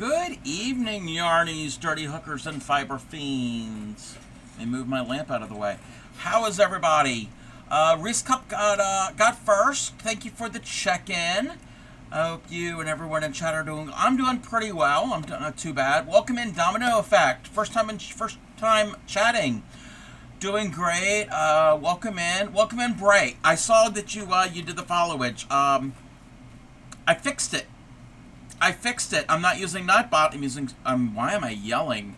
Good evening, yarnies, dirty hookers, and fiber fiends. Let me move my lamp out of the way. How is everybody? Reese Cup got first. Thank you for the check-in. I hope you and everyone in chat are doing. I'm doing pretty well. I'm not too bad. Welcome in, Domino Effect. First time chatting. Doing great. Welcome in, Bray. I saw that you did the followage. I fixed it. I'm not using Nightbot. I'm using, why am I yelling?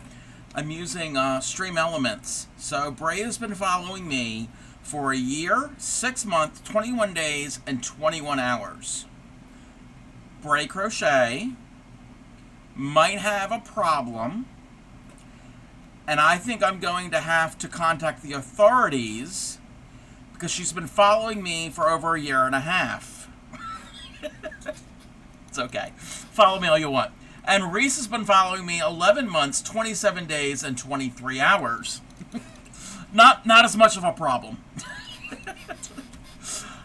I'm using Stream Elements. So Bray has been following me for a year, 6 months, 21 days, and 21 hours. Bray Crochet might have a problem, and I think I'm going to have to contact the authorities because she's been following me for over a year and a half. It's okay. Follow me all you want. And Reese has been following me 11 months, 27 days, and 23 hours. Not as much of a problem.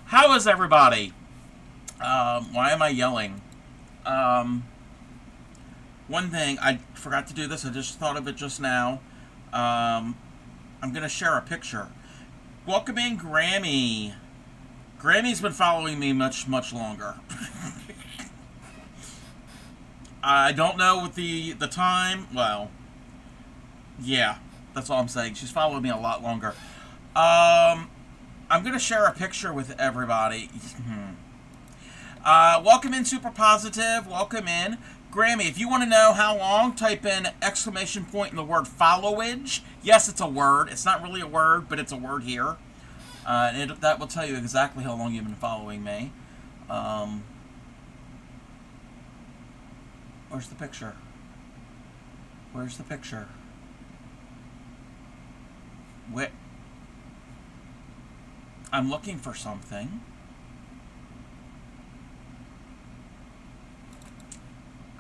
How is everybody? Why am I yelling? One thing, I forgot to do this. I just thought of it just now. I'm going to share a picture. Welcome in, Grammy. Grammy's been following me much longer. I don't know what the time. Well, yeah, that's all I'm saying. She's followed me a lot longer. I'm going to share a picture with everybody. Welcome in, Super Positive. Welcome in. Grammy, if you want to know how long, type in exclamation point in the word followage. Yes, it's a word. It's not really a word, but it's a word here. That will tell you exactly how long you've been following me. Where's the picture? Where's the picture? Wait. I'm looking for something.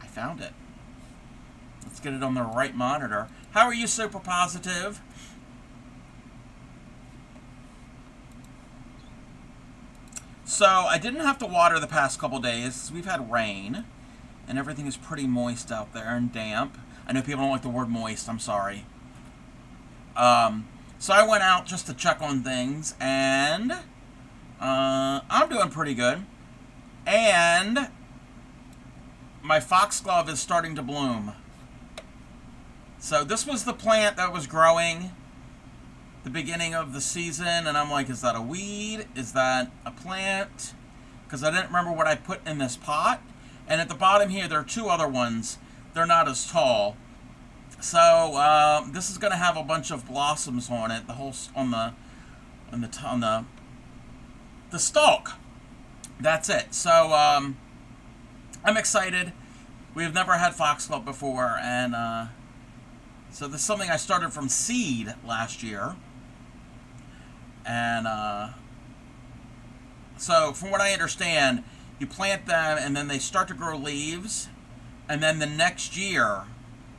I found it. Let's get it on the right monitor. How are you, Super Positive? So, I didn't have to water the past couple days. We've had rain. And everything is pretty moist out there and damp. I know people don't like the word moist. I'm sorry. So I went out just to check on things, and I'm doing pretty good. And my foxglove is starting to bloom. So this was the plant that was growing the beginning of the season, and I'm like, is that a weed? Is that a plant? Because I didn't remember what I put in this pot. And at the bottom here, there are two other ones. They're not as tall. So this is going to have a bunch of blossoms on it. The whole on the stalk. That's it. So I'm excited. We've never had foxglove before, and so this is something I started from seed last year. And so from what I understand, you plant them, and then they start to grow leaves, and then the next year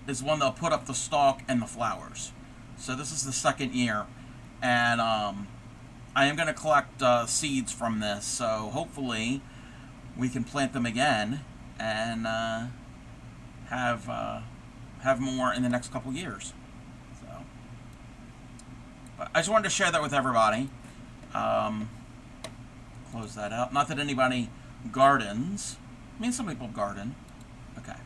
is when they'll put up the stalk and the flowers. So this is the second year, and I am going to collect seeds from this, so hopefully we can plant them again and have more in the next couple years. So, but I just wanted to share that with everybody. Close that out. Not that anybody gardens. I mean, some people garden. Okay.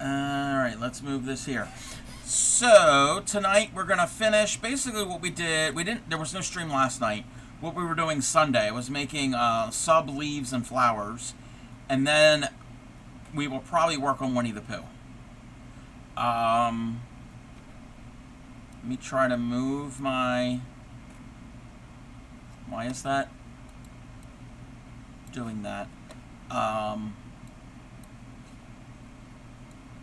Alright, let's move this here. So, tonight we're going to finish basically what we did. There was no stream last night. What we were doing Sunday, I was making sub leaves and flowers. And then we will probably work on Winnie the Pooh. Let me try to move my... Why is that doing that? I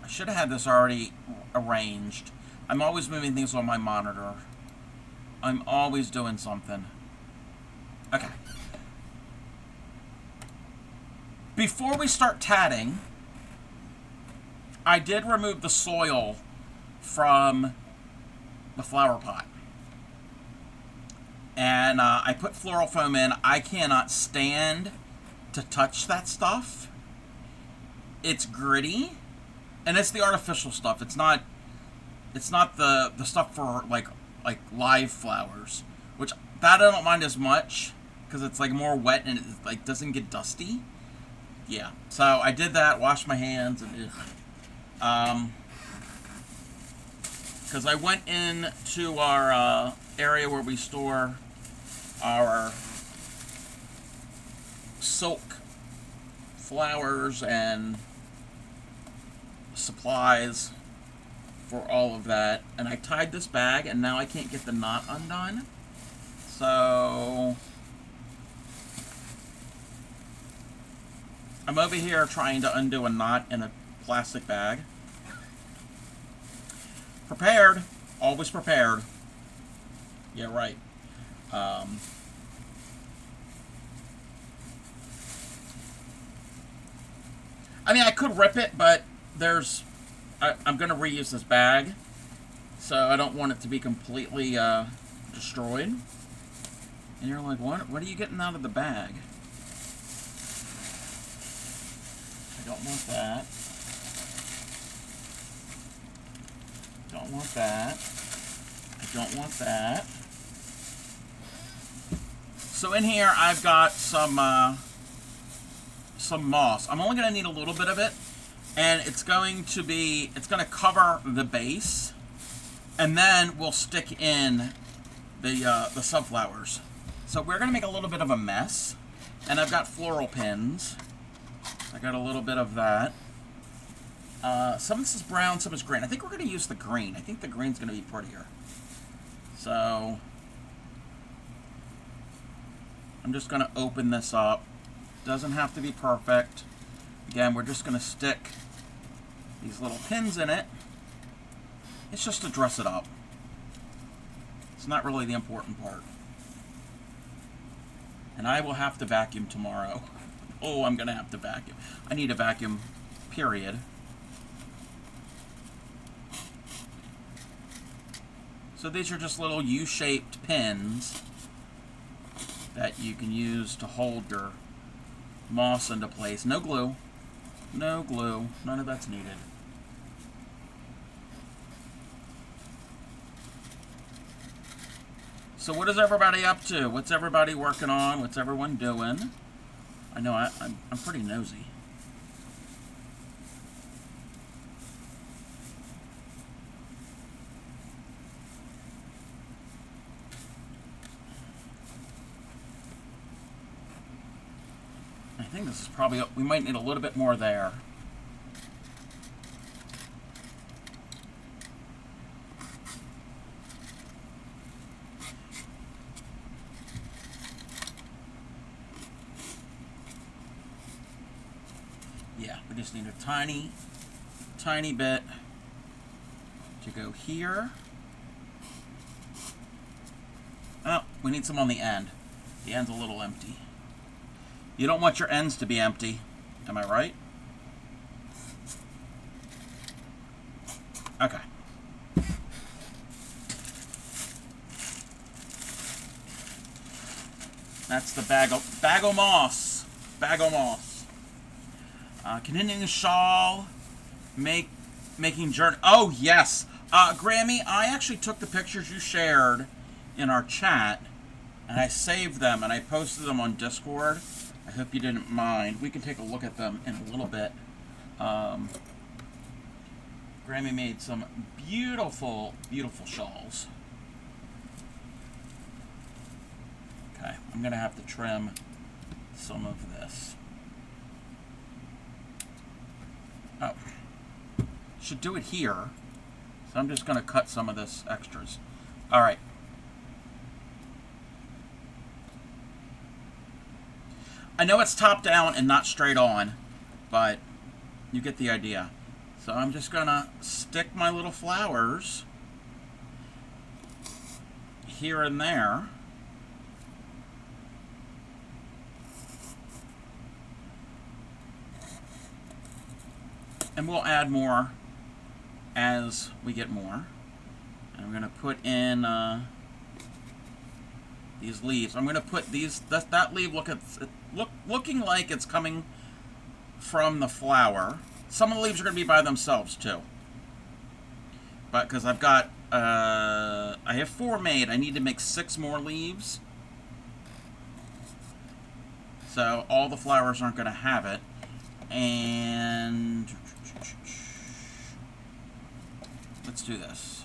should have had this already arranged. I'm always moving things on my monitor. I'm always doing something. Okay. Before we start tatting, I did remove the soil from the flower pot. And I put floral foam in. I cannot stand to touch that stuff. It's gritty, and it's the artificial stuff. It's not the stuff for like live flowers, which that I don't mind as much because it's like more wet and it like doesn't get dusty. Yeah, so I did that, washed my hands, and because I went in to our area where we store our silk flowers and supplies for all of that, and I tied this bag, and now I can't get the knot undone. So I'm over here trying to undo a knot in a plastic bag. Prepared. Always prepared. Yeah, right. I mean, I could rip it, but I'm going to reuse this bag, so I don't want it to be completely destroyed. And you're like, what are you getting out of the bag? I don't want that. Don't want that. I don't want that. So in here, I've got some moss. I'm only going to need a little bit of it, and it's going to cover the base, and then we'll stick in the sunflowers. So we're going to make a little bit of a mess, and I've got floral pins. I got a little bit of that. Some of this is brown, some is green. I think we're going to use the green. I think the green's going to be prettier. So I'm just going to open this up. Doesn't have to be perfect. Again, we're just going to stick these little pins in it. It's just to dress it up. It's not really the important part. And I will have to vacuum tomorrow. Oh, I'm going to have to vacuum. I need a vacuum, period. So these are just little U-shaped pins that you can use to hold your moss into place. No glue. No glue. None of that's needed. So what is everybody up to? What's everybody working on? What's everyone doing? I know I'm pretty nosy. I think this is probably, we might need a little bit more there. Yeah, we just need a tiny, tiny bit to go here. Oh, we need some on the end. The end's a little empty. You don't want your ends to be empty. Am I right? Okay. That's the bag of moss. Bag of moss. Continuing the shawl. Making journey. Oh, yes. Grammy, I actually took the pictures you shared in our chat, and I saved them, and I posted them on Discord. I hope you didn't mind. We can take a look at them in a little bit. Grammy made some beautiful, beautiful shawls. Okay, I'm going to have to trim some of this. Oh, should do it here. So I'm just going to cut some of this extras. All right. I know it's top down and not straight on, but you get the idea. So I'm just gonna stick my little flowers here and there. And we'll add more as we get more. And I'm gonna put in these leaves. I'm gonna put these, that leaf looking like it's coming from the flower. Some of the leaves are going to be by themselves too. But because I've got, I have 4 made, I need to make 6 more leaves. So all the flowers aren't going to have it. And let's do this.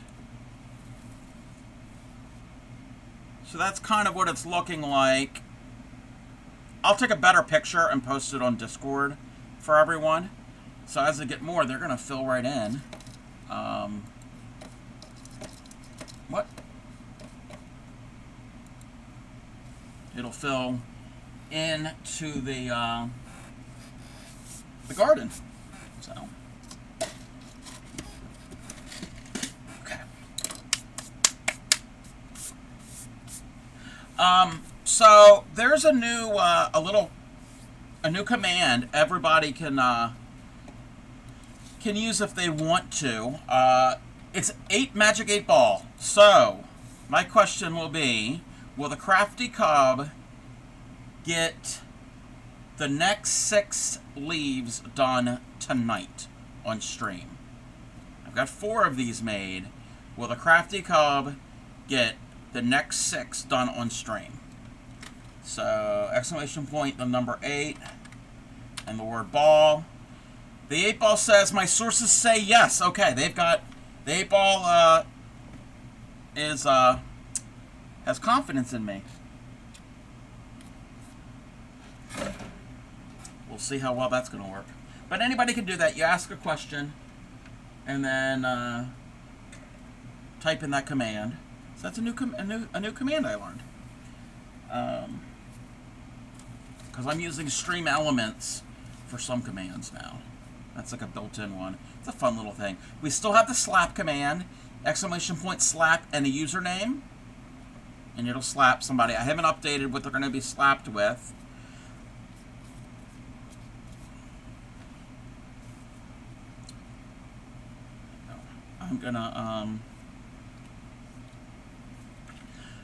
So that's kind of what it's looking like. I'll take a better picture and post it on Discord for everyone. So as I get more, they're going to fill right in. What? It'll fill into the garden. So, okay. So there's a new a new command everybody can use if they want to. It's 8 magic 8 ball. So my question will be, will the crafty cub get the next 6 leaves done tonight on stream? I've got 4 of these made. Will the crafty cub get the next 6 done on stream? So exclamation point, the number 8, and the word ball. The 8 ball says, my sources say yes. Okay, they've got, the 8 ball has confidence in me. We'll see how well that's going to work. But anybody can do that. You ask a question, and then type in that command. So that's a new command I learned. Because I'm using stream elements for some commands now. That's like a built-in one. It's a fun little thing. We still have the slap command, exclamation point slap, and a username, and it'll slap somebody. I haven't updated what they're going to be slapped with. I'm gonna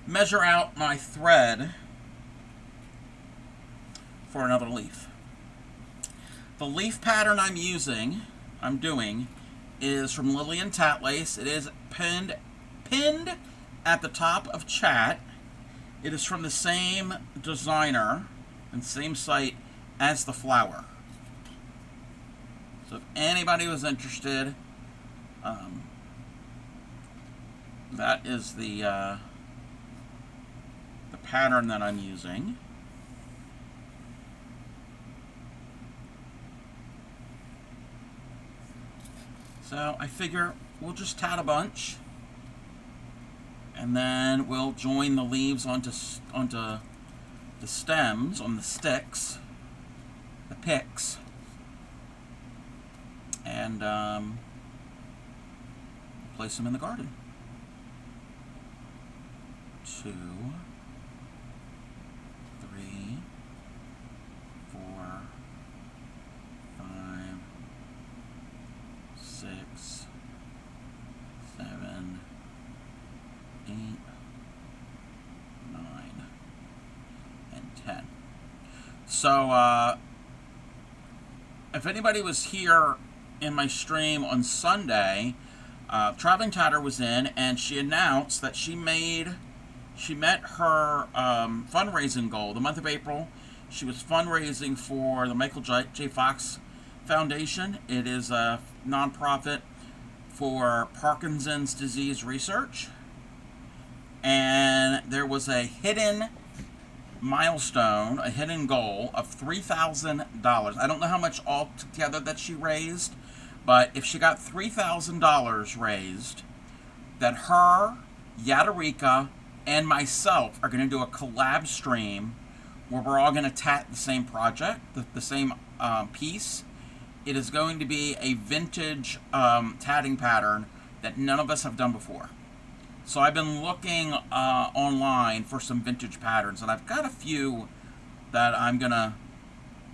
measure out my thread for another leaf. The leaf pattern I'm doing is from Lillian Tatlace. It is pinned at the top of chat. It is from the same designer and same site as the flower. So if anybody was interested, that is the pattern that I'm using. So I figure we'll just tat a bunch, and then we'll join the leaves onto the stems, on the sticks, the picks, and place them in the garden. 2, 3, 4, 5, 6, 7, 8, 9, and 10. So, if anybody was here in my stream on Sunday, Traveling Tatter was in, and she announced that she met her fundraising goal. The month of April, she was fundraising for the Michael J. Fox Foundation. It is a nonprofit for Parkinson's disease research. And there was a hidden milestone, a hidden goal of $3,000. I don't know how much altogether that she raised, but if she got $3,000 raised, that her, Yadarika, and myself are going to do a collab stream where we're all going to tat the same project, the same piece. It is going to be a vintage tatting pattern that none of us have done before. So I've been looking online for some vintage patterns, and I've got a few that I'm going to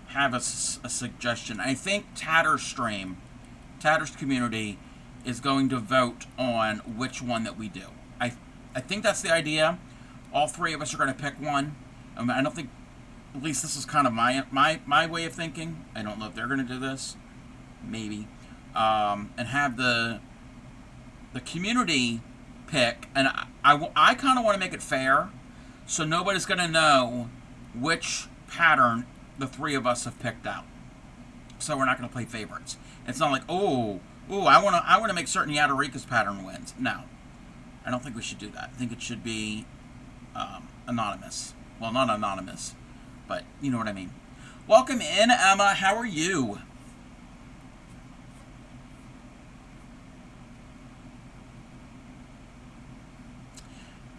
have a suggestion. I think Tatter's community is going to vote on which one that we do. I think that's the idea. All 3 of us are going to pick one. I don't think at least this is kind of my way of thinking. I don't know if they're going to do this. Maybe. And have the community pick. And I kind of want to make it fair, so nobody's going to know which pattern the three of us have picked out. So we're not going to play favorites. It's not like, I want to make certain Yadarika's pattern wins. No, I don't think we should do that. I think it should be anonymous. Well, not anonymous, but you know what I mean. Welcome in, Emma. How are you?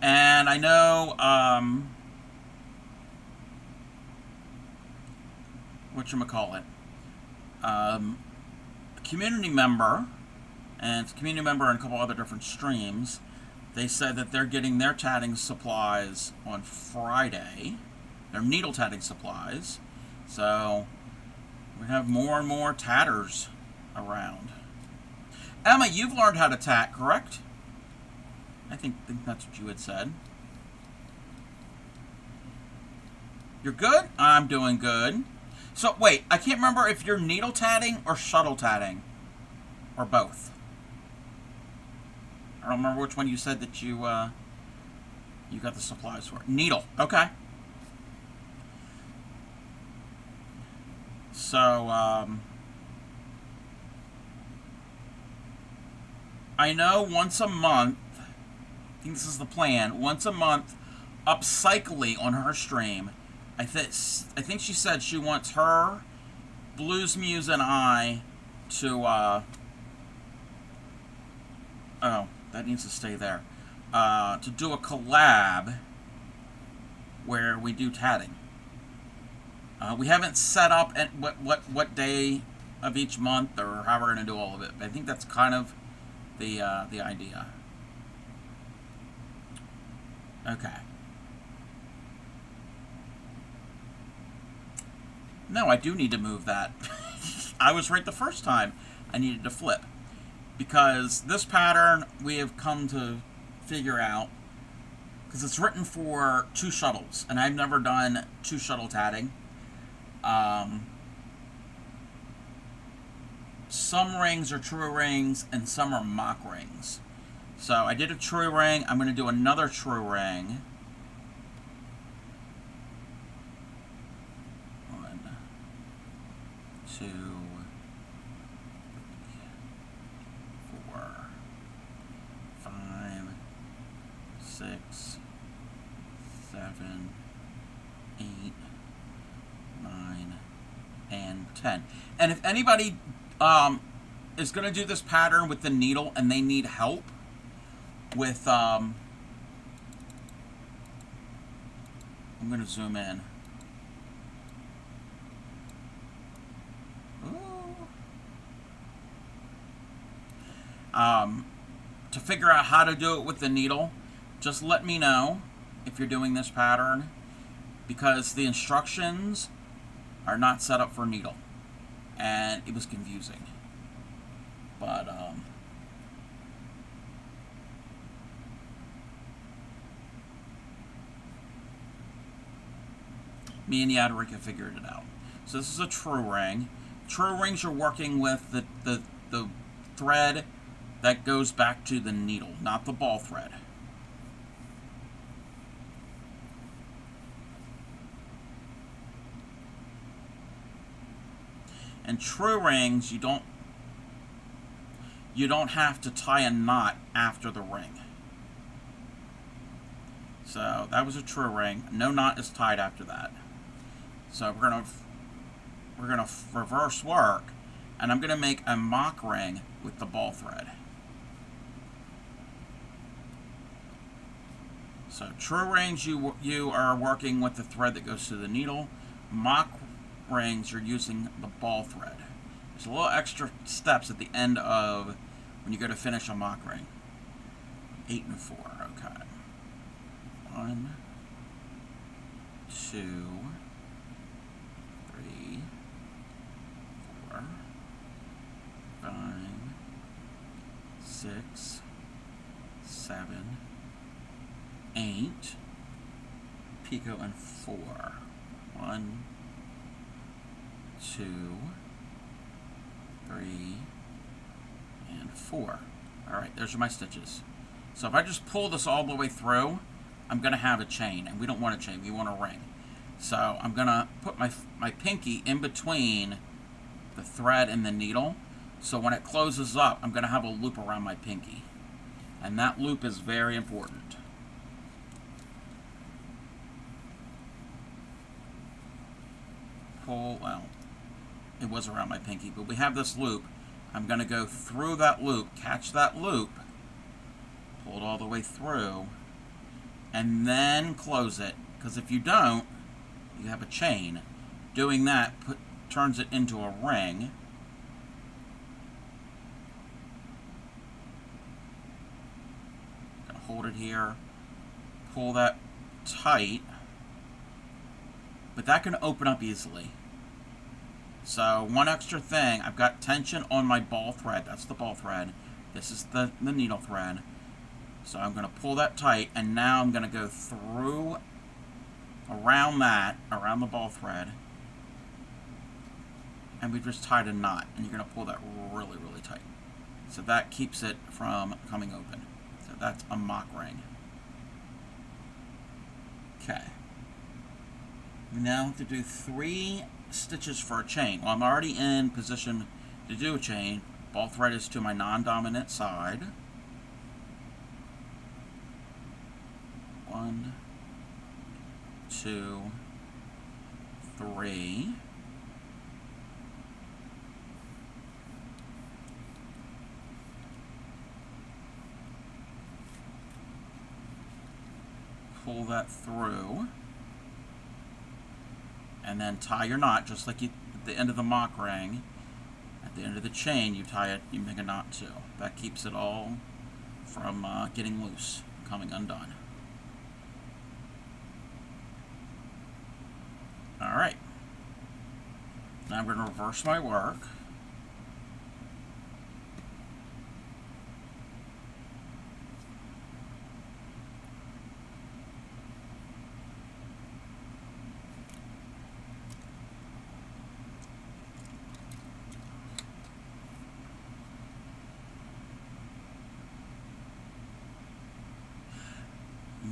And I know, whatchamacallit, a community member, and it's a community member in a couple other different streams, they said that they're getting their tatting supplies on Friday, their needle tatting supplies, so we have more and more tatters around. Emma, you've learned how to tat, correct? I think that's what you had said. You're good? I'm doing good. So, wait, I can't remember if you're needle tatting or shuttle tatting. Or both. I don't remember which one you said that you got the supplies for. Needle. Okay. So, I know once a month, I think this is the plan, once a month, upcycling on her stream. I think she said she wants her, Blues Muse, and I to, oh, that needs to stay there, to do a collab where we do tatting. We haven't set up at what day of each month or how we're going to do all of it, but I think that's kind of the idea. Okay. No, I do need to move that. I was right the first time. I needed to flip. Because this pattern we have come to figure out, because it's written for 2 shuttles, and I've never done 2 shuttle tatting. Some rings are true rings, and some are mock rings. So I did a true ring. I'm going to do another true ring. 1, 2, 4, 5, 6, 7, 8, 9, and 10. And if anybody is going to do this pattern with the needle and they need help with, I'm going to zoom in. To figure out how to do it with the needle, just let me know if you're doing this pattern, because the instructions are not set up for needle, and it was confusing. But me and Yadarika figured it out. So this is a true ring. True rings are working with the thread that goes back to the needle, not the ball thread. And true rings, you don't have to tie a knot after the ring. So that was a true ring. No knot is tied after that. So we're gonna reverse work, and I'm gonna make a mock ring with the ball thread. So true rings, you are working with the thread that goes to the needle. Mock rings, you're using the ball thread. There's a little extra steps at the end of when you go to finish a mock ring. 8 and 4, okay. 1, 2, 3, 4, 5, 6, 7, 8, picot, and 4. 1, 2, 3, and 4. All right, those are my stitches. So if I just pull this all the way through, I'm going to have a chain, and we don't want a chain, we want a ring. So I'm going to put my pinky in between the thread and the needle, so when it closes up, I'm going to have a loop around my pinky. And that loop is very important. Pull, well, it was around my pinky, but we have this loop. I'm going to go through that loop, catch that loop, pull it all the way through, and then close it. Because if you don't, you have a chain. Doing that turns it into a ring. Gonna hold it here, pull that tight, but that can open up easily. So one extra thing, I've got tension on my ball thread. That's the ball thread. This is the needle thread. So I'm going to pull that tight, and now I'm going to go through, around the ball thread, and we've just tied a knot, and you're going to pull that really, really tight. So that keeps it from coming open. So that's a mock ring. Okay. We now have to do 3 stitches for a chain. Well, I'm already in position to do a chain. Ball thread is to my non-dominant side. 1, 2, 3. Pull that through, and then tie your knot just like at the end of the mock ring. At the end of the chain, you tie it, you make a knot too. That keeps it all from getting loose, coming undone. All right. Now I'm going to reverse my work.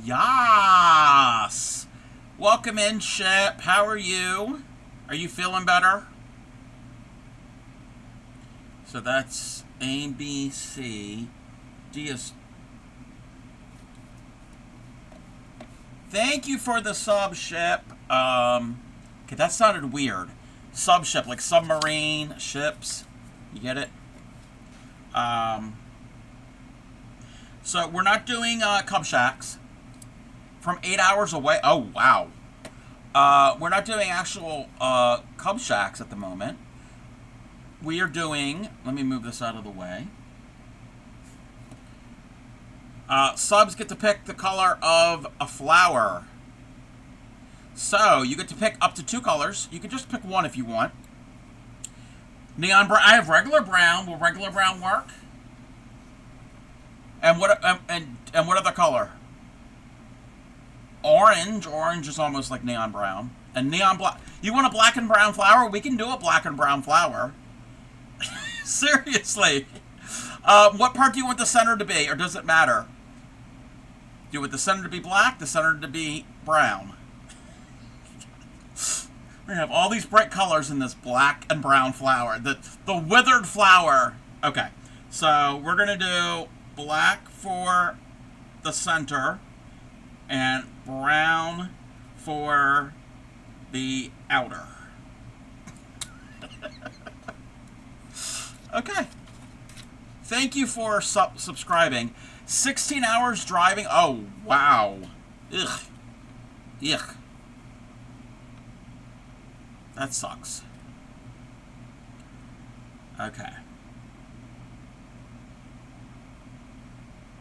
Yas! Welcome in, Shep. How are you? Are you feeling better? So that's A, B, C. D is... Thank you for the sub, Shep. Okay, that sounded weird. Sub ship, like submarine ships. You get it? So we're not doing Cub Shacks. From 8 hours away. Oh, wow. We're not doing actual Cub Shacks at the moment. We are doing... Let me move this out of the way. Subs get to pick the color of a flower. So, you get to pick up to 2 colors. You can just pick one if you want. Neon brown. I have regular brown. Will regular brown work? And what other color? Orange. Orange is almost like neon brown. And neon black. You want a black and brown flower? We can do a black and brown flower. Seriously. What part do you want the center to be? Or does it matter? Do you want the center to be black? The center to be brown? We're going to have all these bright colors in this black and brown flower. The withered flower. Okay. So we're going to do black for the center. And brown for the outer. Okay. Thank you for subscribing. 16 hours driving. Oh, wow. Ugh. Yuck. That sucks. Okay.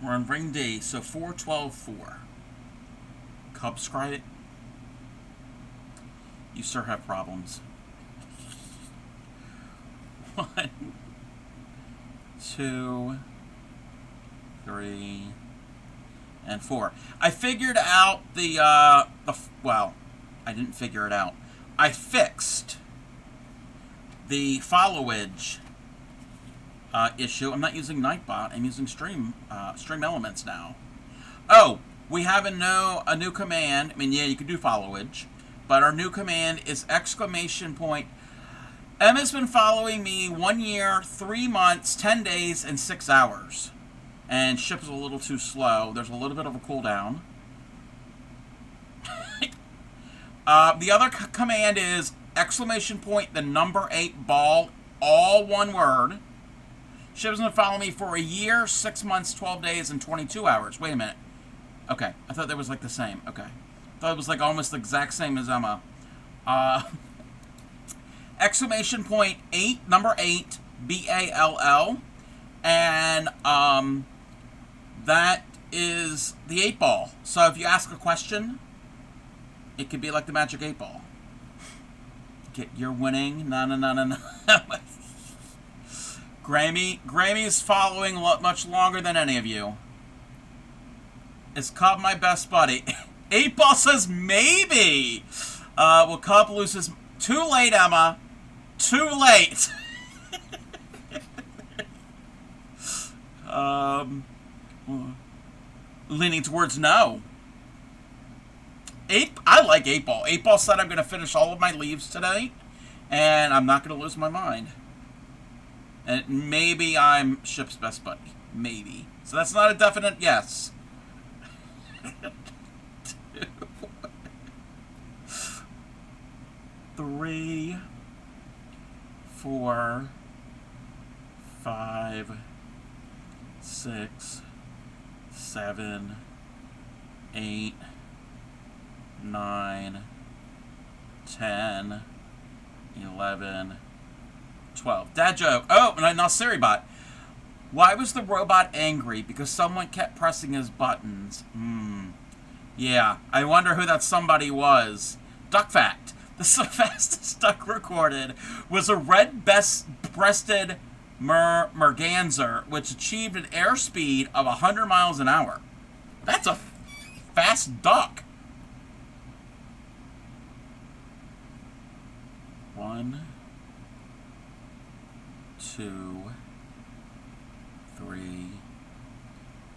We're on ring D, so 4, 12, 4. Cub scribe. You sir have problems. 1, 2, 3, and 4. I figured out well, I didn't figure it out. I fixed the followage issue. I'm not using Nightbot. I'm using Stream Elements now. Oh, we have a new command. I mean, yeah, you can do followage, but our new command is exclamation point. Emma's been following me 1 year, 3 months, 10 days, and 6 hours. And ship is a little too slow. There's a little bit of a cooldown. The other command is exclamation point, the number 8 ball, all one word. Ship's been following me for 1 year, 6 months, 12 days, and 22 hours. Wait a minute. Okay, I thought that was like the same. Okay. I thought it was like almost the exact same as Emma. Exclamation point 8, number 8, BALL. And that is the 8 ball. So if you ask a question, it could be like the magic 8 ball. You're winning. No. Grammy's following much longer than any of you. Is Cub my best buddy? 8 ball says maybe. Well, Cub loses. Too late, Emma. Too late. Leaning towards no. I like 8 ball. 8 ball said I'm going to finish all of my leaves today, and I'm not going to lose my mind. And maybe I'm Ship's best buddy. Maybe. So that's not a definite yes. 2, 3, 4, 5, 6, 7, 8, 9, 10, 11, 12. Dad joke. Oh, now SiriBot. Why was the robot angry? Because someone kept pressing his buttons. Yeah, I wonder who that somebody was. Duck fact. The fastest duck recorded was a red-breasted merganser, which achieved an airspeed of 100 miles an hour. That's a fast duck. 1, 2, 3,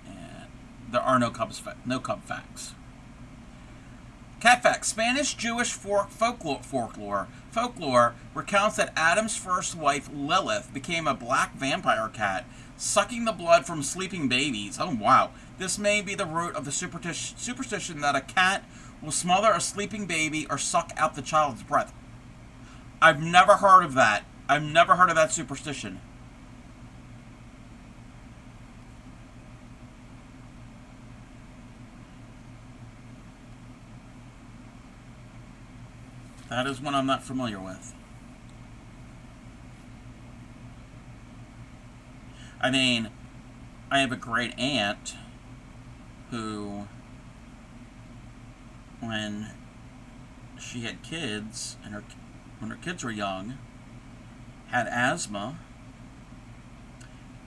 and there are no cub facts. Cat facts. Spanish Jewish folklore recounts that Adam's first wife, Lilith, became a black vampire cat, sucking the blood from sleeping babies. Oh, wow. This may be the root of the superstition that a cat will smother a sleeping baby or suck out the child's breath. I've never heard of that. I've never heard of that superstition. That is one I'm not familiar with. I mean, I have a great aunt who, when she had kids, and when her kids were young, had asthma,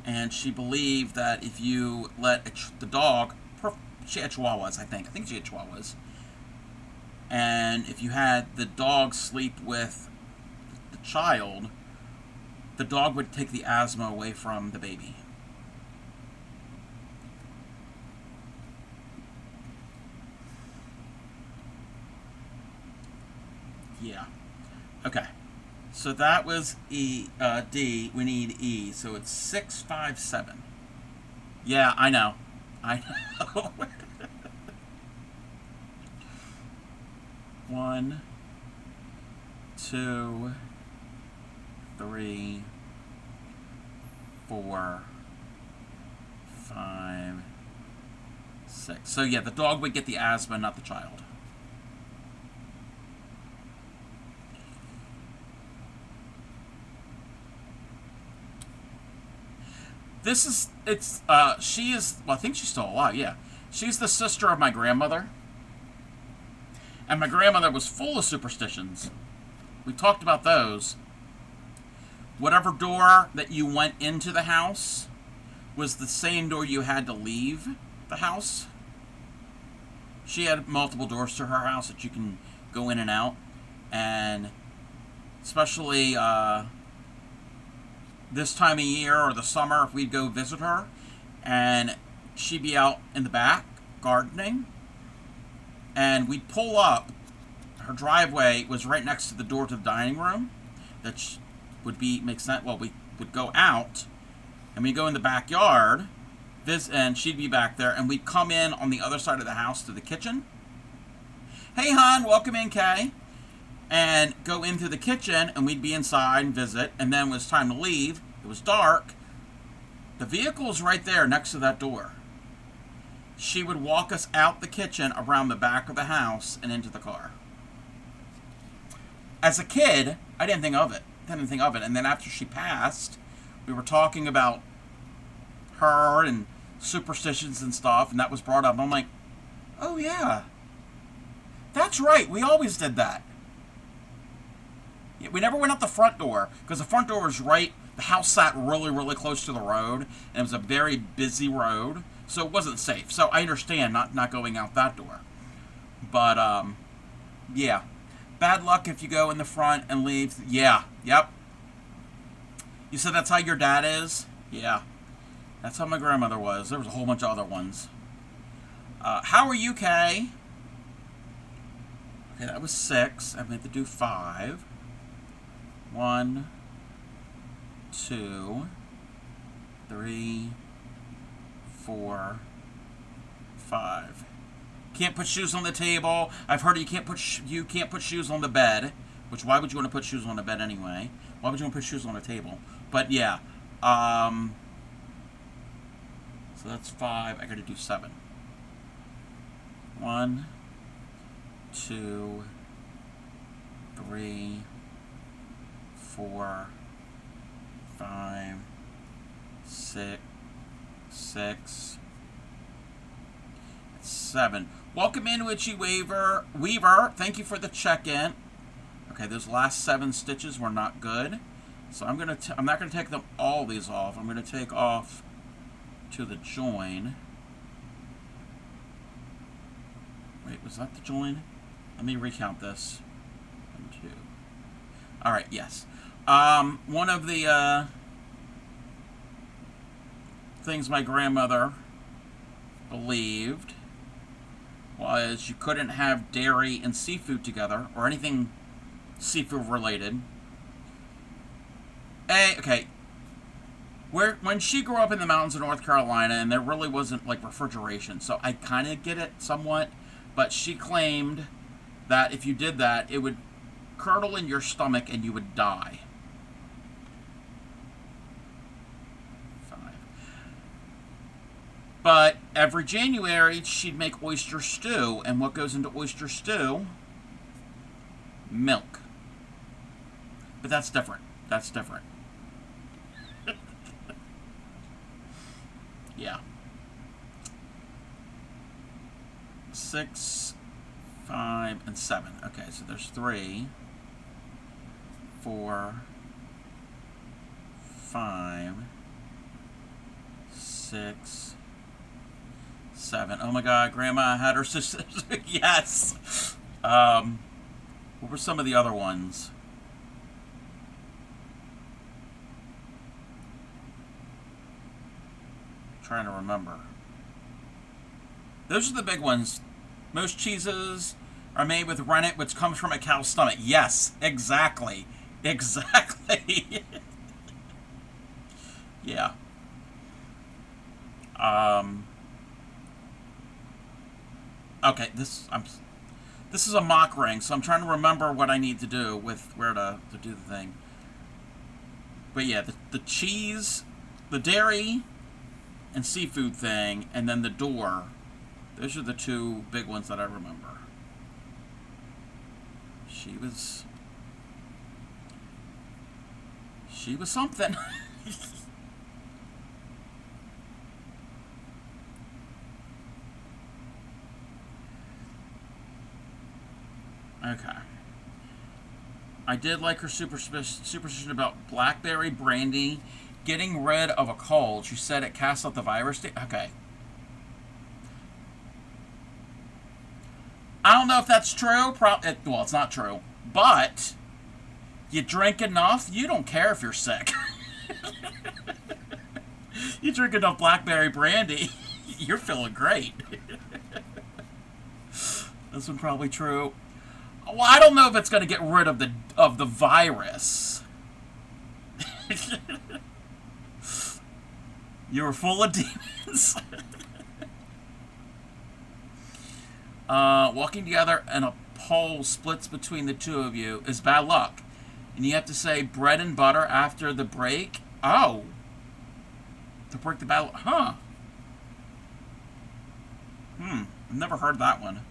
and she believed that if you let the dog, she had chihuahuas, I think she had chihuahuas, and if you had the dog sleep with the child, the dog would take the asthma away from the baby. Yeah. Okay. So that was D. We need E. So it's 6, 5, 7. Yeah, I know. I know. 1, 2, 3, 4, 5, 6. So yeah, the dog would get the asthma, not the child. She is, well, I think she's still alive, yeah. She's the sister of my grandmother. And my grandmother was full of superstitions. We talked about those. Whatever door that you went into the house was the same door you had to leave the house. She had multiple doors to her house that you can go in and out. And especially this time of year or the summer, if we'd go visit her, and she'd be out in the back gardening, and we'd pull up. Her driveway was right next to the door to the dining room. That would be make sense. Well, we would go out, and we'd go in the backyard, and she'd be back there, and we'd come in on the other side of the house to the kitchen. Hey, hon, welcome in, Kay. And go into the kitchen, and we'd be inside and visit, and then when it was time to leave, it was dark. The vehicle was right there next to that door. She would walk us out the kitchen, around the back of the house, and into the car. As a kid, I didn't think of it. And then after she passed, we were talking about her and superstitions and stuff, and that was brought up. And I'm like, oh yeah, that's right. We always did that. We never went out the front door, because the front door was right. The house sat really, really close to the road, and it was a very busy road, so it wasn't safe. So I understand not going out that door. But, yeah. Bad luck if you go in the front and leave. Yeah, yep. You said that's how your dad is? Yeah. That's how my grandmother was. There was a whole bunch of other ones. How are you, Kay? Okay, that was 6. I meant to do 5. 1, 2, 3, 4, 5. Can't put shoes on the table. I've heard you can't put shoes on the bed. Which, why would you want to put shoes on the bed anyway? Why would you want to put shoes on a table? But yeah, so that's 5. I got to do 7. 1, 2, 3, 4, 5, 6, 7. Welcome in, Witchy Weaver. Thank you for the check-in. Okay, those last 7 stitches were not good, so I'm not gonna take all these off. I'm gonna take off to the join. Wait, was that the join? Let me recount this. 1, 2. All right, yes. One of the things my grandmother believed was you couldn't have dairy and seafood together, or anything seafood related. Okay. When she grew up in the mountains of North Carolina, and there really wasn't like refrigeration, so I kind of get it somewhat, but she claimed that if you did that, it would curdle in your stomach and you would die. 5. But every January, she'd make oyster stew, and what goes into oyster stew? Milk. But that's different. That's different. Yeah. 6, 5, and 7. Okay, so there's 3, 4, 5, 6, 7. Oh my God, Grandma had her sisters. Yes. What were some of the other ones? Trying to remember. Those are the big ones. Most cheeses are made with rennet, which comes from a cow's stomach. Yes, exactly. Exactly. Yeah. Okay, this is a mock ring, so I'm trying to remember what I need to do with where to do the thing. But yeah, the cheese, the dairy and seafood thing, and then the door. Those are the 2 big ones that I remember. She was something. Okay. I did like her superstition about blackberry brandy getting rid of a cold. She said it casts out the virus. Okay. I don't know if that's true. Well, it's not true. But you drink enough, you don't care if you're sick. You drink enough blackberry brandy, you're feeling great. This one probably true. Well, I don't know if it's going to get rid of the virus. You were full of demons. Walking together and a pole splits between the two of you is bad luck. And you have to say bread and butter after the break. Oh. To break the bad luck. Huh. I've never heard that one.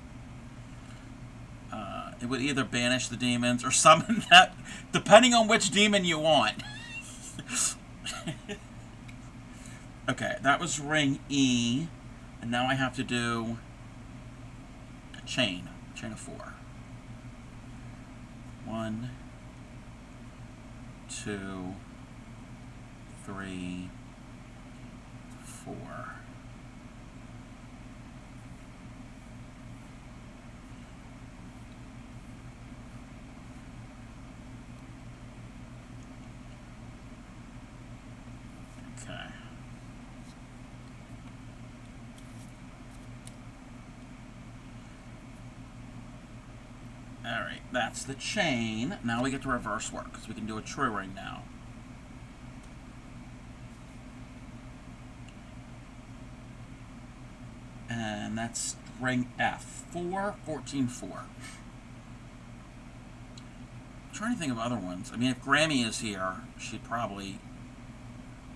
It would either banish the demons or summon that, depending on which demon you want. Okay, that was ring E. And now I have to do a chain of 4. 1, 2, 3, 4. Okay. Alright, that's the chain. Now we get to reverse work, because we can do a true ring now. And that's ring F. 4, 14, 4. I'm trying to think of other ones. I mean, if Grammy is here, she'd probably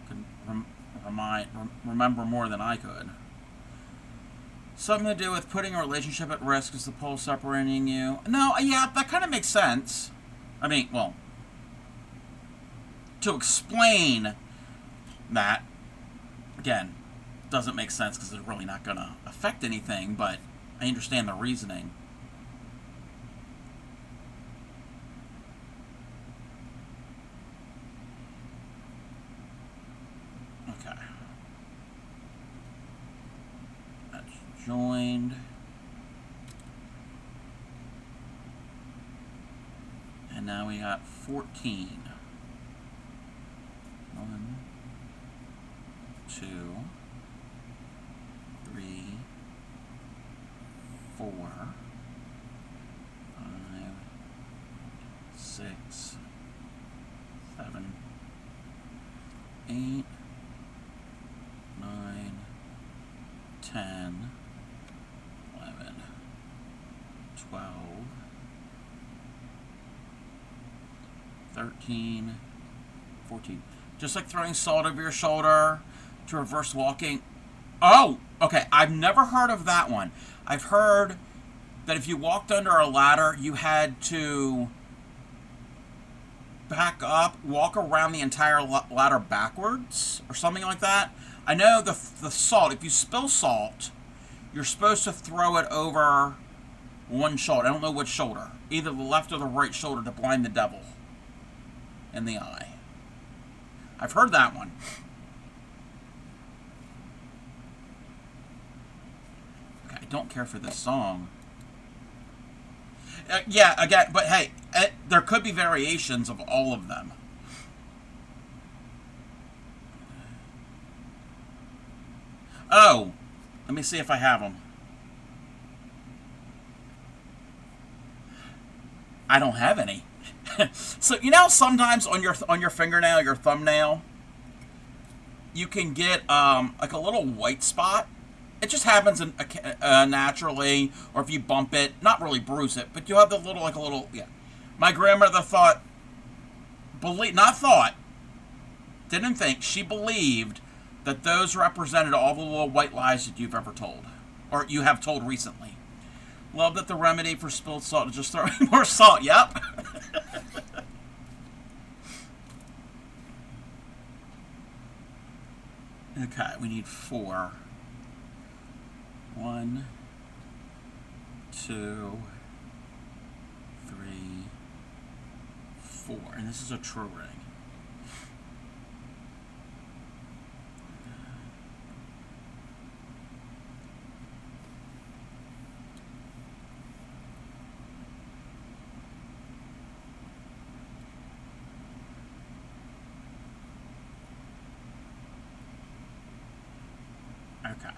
could remember more than I could. Something to do with putting a relationship at risk is the pole separating you. No, yeah, that kind of makes sense. I mean, well, to explain that, again, doesn't make sense because it's really not going to affect anything, but I understand the reasoning. Okay. That's joined. And now we got 14. 1, 2, 3, 4, 5, 6, 7, 8, 9, 10, 11, 12, 13, 14. Just like throwing salt over your shoulder to reverse walking. Oh, okay. I've never heard of that one. I've heard that if you walked under a ladder, you had to back up, walk around the entire ladder backwards, or something like that. I know the salt, if you spill salt, you're supposed to throw it over one shoulder. I don't know which shoulder. Either the left or the right shoulder to blind the devil in the eye. I've heard that one. Okay, I don't care for this song. Yeah, again, but hey, there could be variations of all of them. Oh, let me see if I have them. I don't have any. So you know, sometimes on your fingernail, your thumbnail, you can get like a little white spot. It just happens naturally, or if you bump it, not really bruise it, but you have the little, like a little, yeah. My grandmother didn't think, she believed that those represented all the little white lies that you've ever told, or you have told recently. Love that the remedy for spilled salt is just throwing more salt. Yep. Okay, we need 4. 1, 2, 3, 4. And this is a true ring. Okay.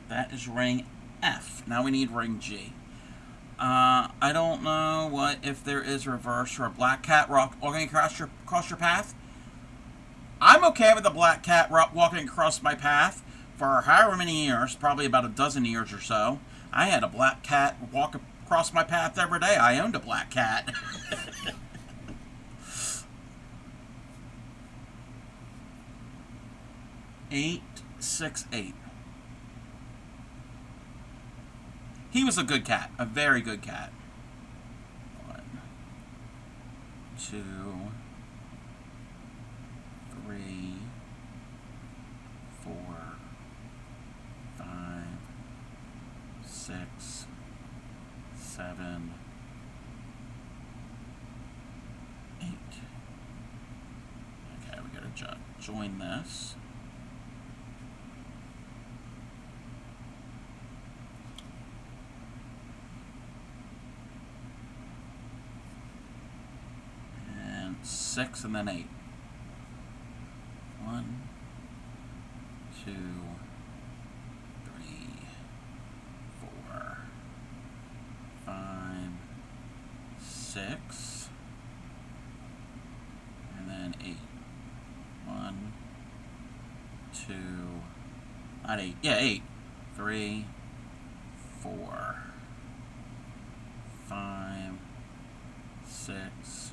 That is ring F. Now we need ring G. I don't know what if there is reverse for a black cat walking across your path. I'm okay with a black cat walking across my path for however many years, probably about a dozen years or so. I had a black cat walk across my path every day. I owned a black cat. 868. He was a good cat, a very good cat. 1, 2, 3, 4, 5, 6, 7, 8. Okay, we gotta join this. And 6 and then 8. 1, 2, 3, 4, 5, 6, and then 8. 1, 2, not 8, yeah, 8. 3, 4, 5, 6,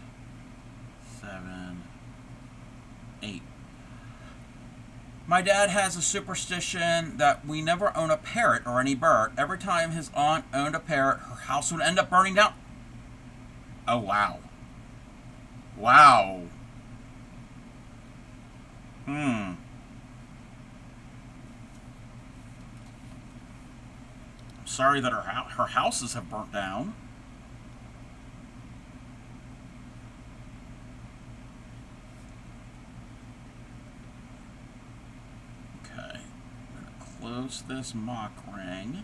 7, 8. My dad has a superstition that we never own a parrot or any bird. Every time his aunt owned a parrot, her house would end up burning down. Oh, wow. Wow. I'm sorry that her houses have burnt down. Okay. I'm going to close this mock ring.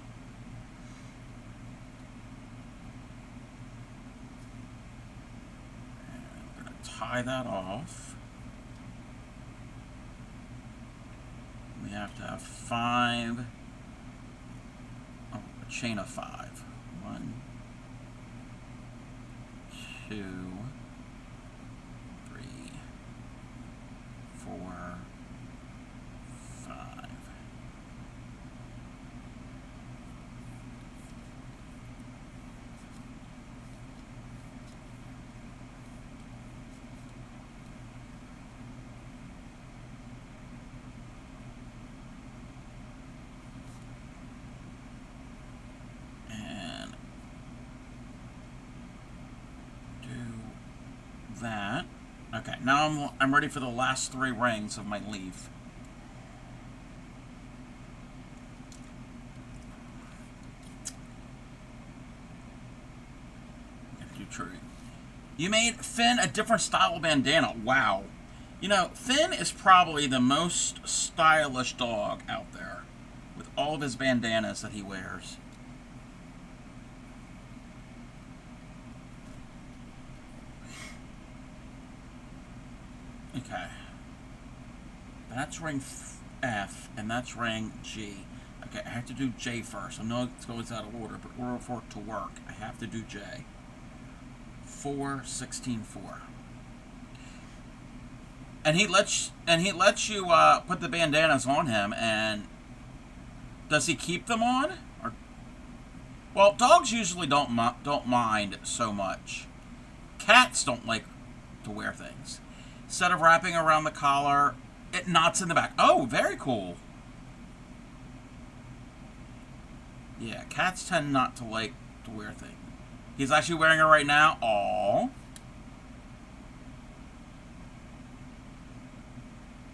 And I'm going to tie that off. We have to have 5, a chain of 5. 1, 2, 3, 4, 5. That. Okay, now I'm ready for the last 3 rings of my leaf. You made Finn a different style bandana. Wow. You know, Finn is probably the most stylish dog out there with all of his bandanas that he wears. Okay. That's ring F, and that's ring G. Okay, I have to do J first. I know it goes out of order, but in order for it to work, I have to do J. 4, 16, 4. And he lets you put the bandanas on him, and does he keep them on? Or, well, dogs usually don't mind so much. Cats don't like to wear things. Instead of wrapping around the collar, it knots in the back. Oh, very cool. Yeah, cats tend not to like to wear things. He's actually wearing it right now. Aww.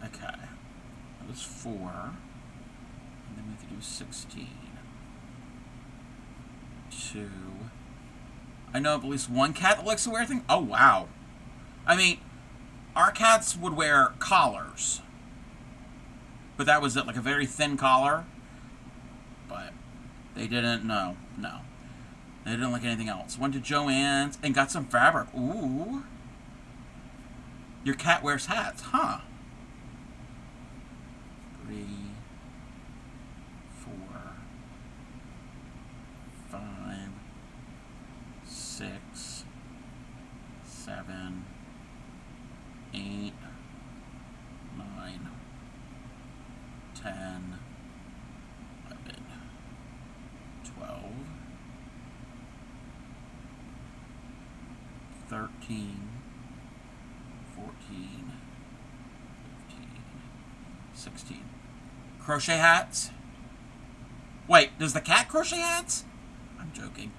Okay. That was 4. And then we have to do 16. 2. I know of at least one cat that likes to wear things. Oh, wow. I mean, our cats would wear collars. But that was it, like a very thin collar. But they didn't, no. They didn't like anything else. Went to Joann's and got some fabric. Ooh. Your cat wears hats, huh? 3, 13, 14, 15, 16. Crochet hats? Wait, does the cat crochet hats? I'm joking.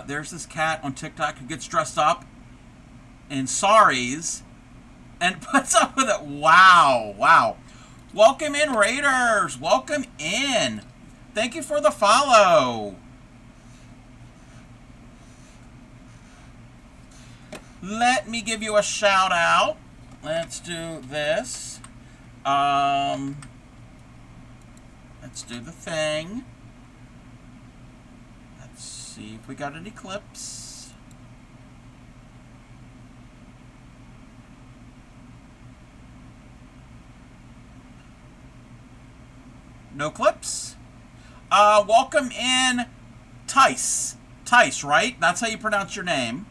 There's this cat on TikTok who gets dressed up in saris and puts up with it. Wow, wow. Welcome in, Raiders. Welcome in. Thank you for the follow. Let me give you a shout out. Let's do this. Let's do the thing. Let's see if we got any clips. No clips? Welcome in, Tice. Tice, right? That's how you pronounce your name.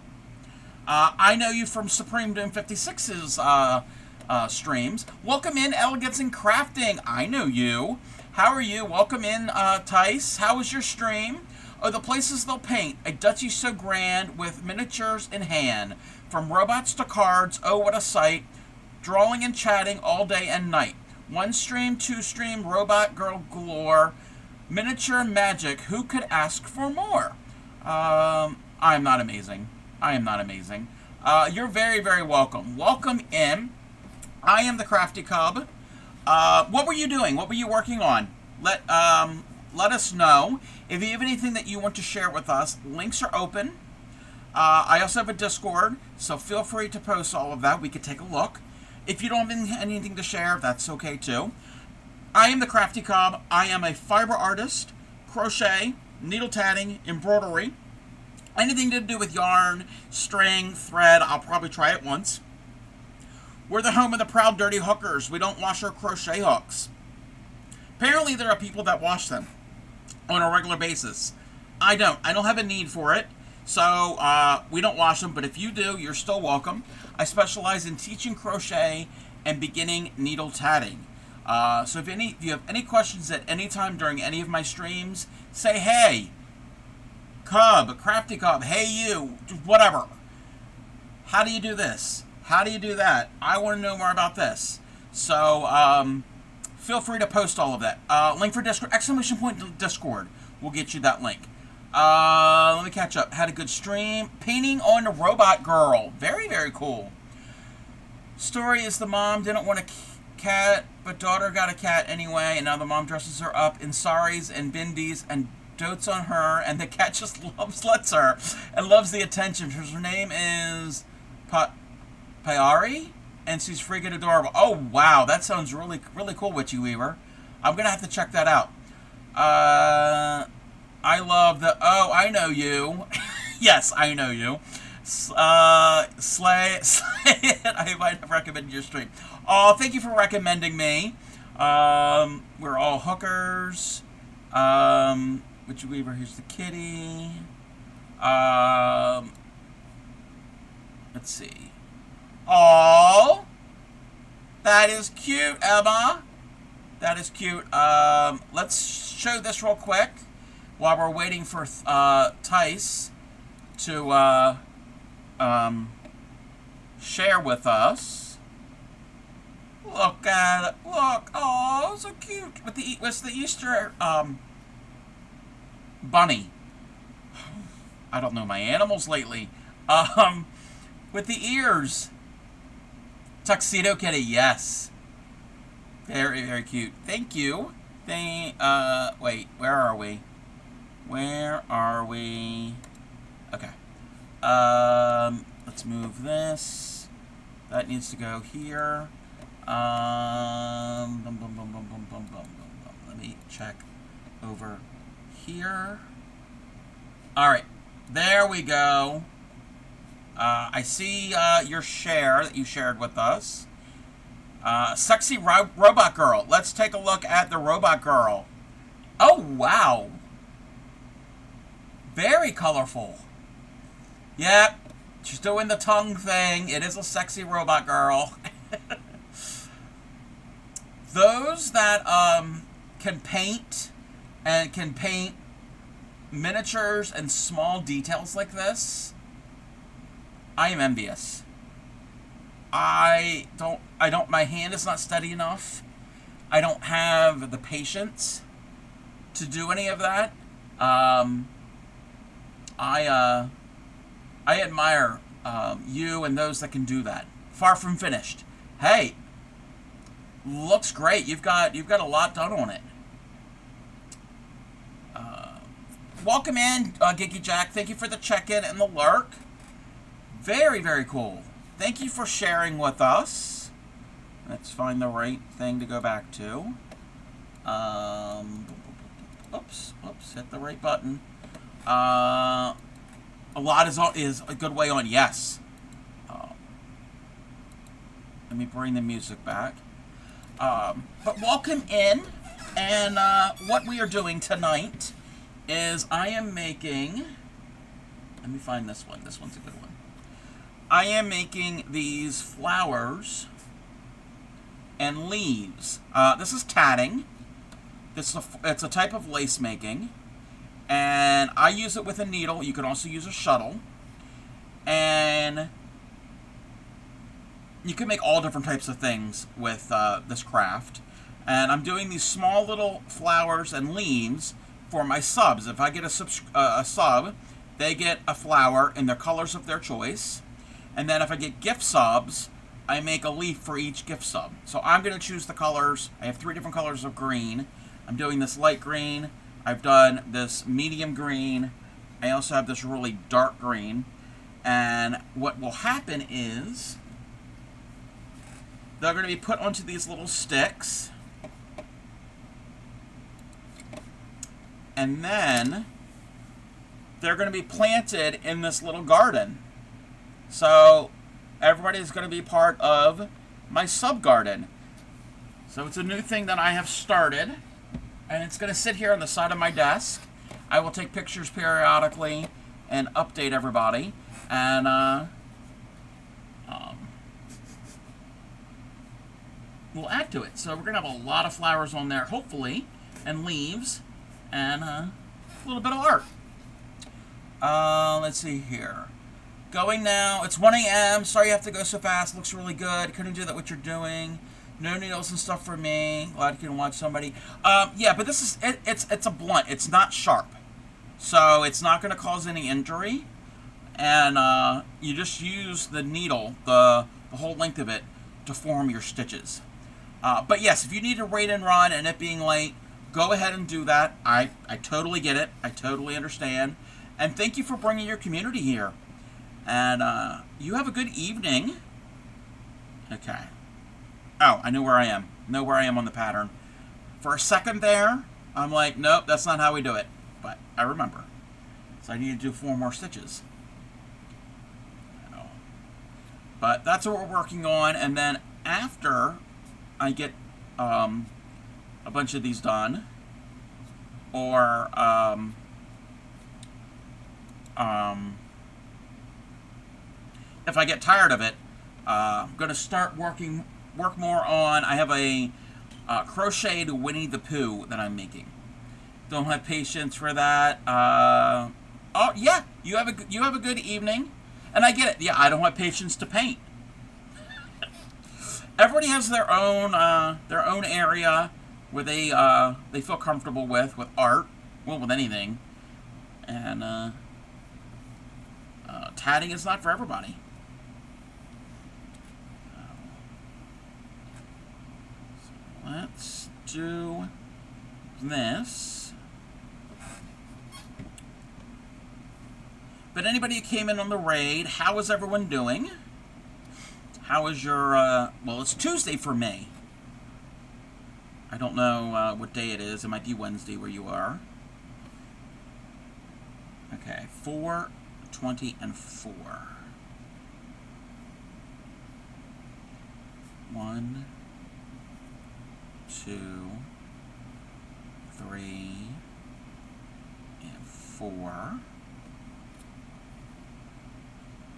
I know you from Supreme Doom 56's streams. Welcome in, Elegance and Crafting. I know you. How are you? Welcome in, Tice. How was your stream? Oh, the places they'll paint. A duchy so grand with miniatures in hand. From robots to cards, oh, what a sight. Drawing and chatting all day and night. One stream, two stream, robot girl galore. Miniature magic. Who could ask for more? I'm not amazing. I am not amazing. You're very, very welcome. Welcome in. I am the Crafty Cub. What were you doing? What were you working on? Let us know. If you have anything that you want to share with us, links are open. I also have a Discord, so feel free to post all of that. We could take a look. If you don't have anything to share, that's okay too. I am the Crafty Cub. I am a fiber artist, crochet, needle tatting, embroidery. Anything to do with yarn, string, thread, I'll probably try it once. We're the home of the proud dirty hookers. We don't wash our crochet hooks. Apparently there are people that wash them on a regular basis. I don't. I don't have a need for it. So we don't wash them, but if you do, you're still welcome. I specialize in teaching crochet and beginning needle tatting. So if you have any questions at any time during any of my streams, say, hey, Cub, Crafty Cub, hey you, whatever. How do you do this? How do you do that? I want to know more about this. So feel free to post all of that. Link for Discord, exclamation point Discord. We'll get you that link. Let me catch up. Had a good stream. Painting on the robot girl. Very, very cool. Story is the mom didn't want a cat, but daughter got a cat anyway, and now the mom dresses her up in saris and bindis and dotes on her, and the cat just lets her and loves the attention. Her name is Payari, and she's freaking adorable. Oh, wow. That sounds really, really cool, Witchy Weaver. I'm going to have to check that out. I love the... Oh, I know you. Yes, I know you. Slay it. I might have recommended your stream. Oh, thank you for recommending me. We're all hookers. Witchy Weaver, here's the kitty. Let's see. Oh, that is cute, Emma. That is cute. Let's show this real quick while we're waiting for Tice to share with us. Look at it. Look. Oh, so cute. With the Easter bunny. I don't know my animals lately. With the ears. Tuxedo Kitty, yes. Very, very cute. Thank you. Wait, where are we? Where are we? Okay. Let's move this. That needs to go here. Let me check over here. All right. There we go. I see your share that you shared with us. Sexy robot girl. Let's take a look at the robot girl. Oh, wow. Very colorful. Yep. She's doing the tongue thing. It is a sexy robot girl. Those that can paint and can paint miniatures and small details like this, I am envious. My hand is not steady enough. I don't have the patience to do any of that. I admire you and those that can do that. Far from finished. Hey, looks great. You've got a lot done on it. Welcome in, Giggy Jack. Thank you for the check-in and the lurk. Very, very cool. Thank you for sharing with us. Let's find the right thing to go back to. Oops, hit the right button. A lot is a good way on, yes. Let me bring the music back. But welcome in, and what we are doing tonight is I am making, let me find this one. This one's a good one. I am making these flowers and leaves. This is tatting. It's a type of lace making, and I use it with a needle. You can also use a shuttle, and you can make all different types of things with this craft. And I'm doing these small little flowers and leaves for my subs. If I get a sub, they get a flower in their colors of their choice. And then if I get gift subs, I make a leaf for each gift sub. So I'm going to choose the colors. I have 3 different colors of green. I'm doing this light green. I've done this medium green. I also have this really dark green. And what will happen is they're going to be put onto these little sticks. And then they're going to be planted in this little garden. So everybody's going to be part of my sub garden. So it's a new thing that I have started, and it's going to sit here on the side of my desk. I will take pictures periodically and update everybody, and we'll add to it. So we're going to have a lot of flowers on there, hopefully, and leaves, and a little bit of art. Let's see here. Going now. It's 1 a.m. Sorry you have to go so fast. Looks really good. Couldn't do that what you're doing. No needles and stuff for me. Glad you can watch somebody. Yeah, but this is it's a blunt. It's not sharp, so it's not going to cause any injury. And you just use the needle, the whole length of it, to form your stitches. But yes, if you need to rate and run and it being late, go ahead and do that. I totally get it. I totally understand. And thank you for bringing your community here. And you have a good evening. Okay. Oh, I know where I am. Know where I am on the pattern. For a second there, I'm like, nope, that's not how we do it. But I remember. So I need to do 4 more stitches. But that's what we're working on. And then after I get a bunch of these done, or if I get tired of it, I'm going to start work more on, I have a crocheted Winnie the Pooh that I'm making. Don't have patience for that. Oh, yeah, you have a good evening. And I get it. Yeah, I don't have patience to paint. Everybody has their own area where they feel comfortable with art, well, with anything. And tatting is not for everybody. Let's do this. But anybody who came in on the raid, how is everyone doing? How is your, well, it's Tuesday for me. I don't know what day it is. It might be Wednesday where you are. Okay, 4, 20, and 4. 1, 2, 3, and 4.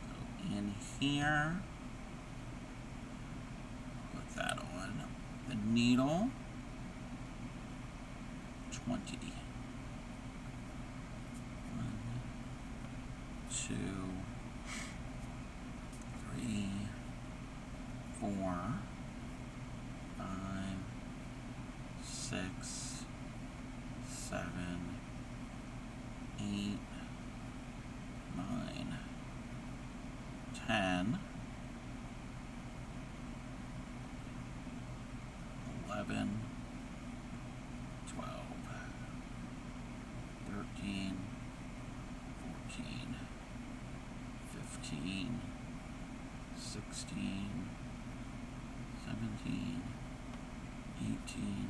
Go in here. Put that on the needle. 20. 1, 2, 4, 5, 6, 7, 8, 9, 10, 11, 12, 13, 14, 15, 16, 17, 18,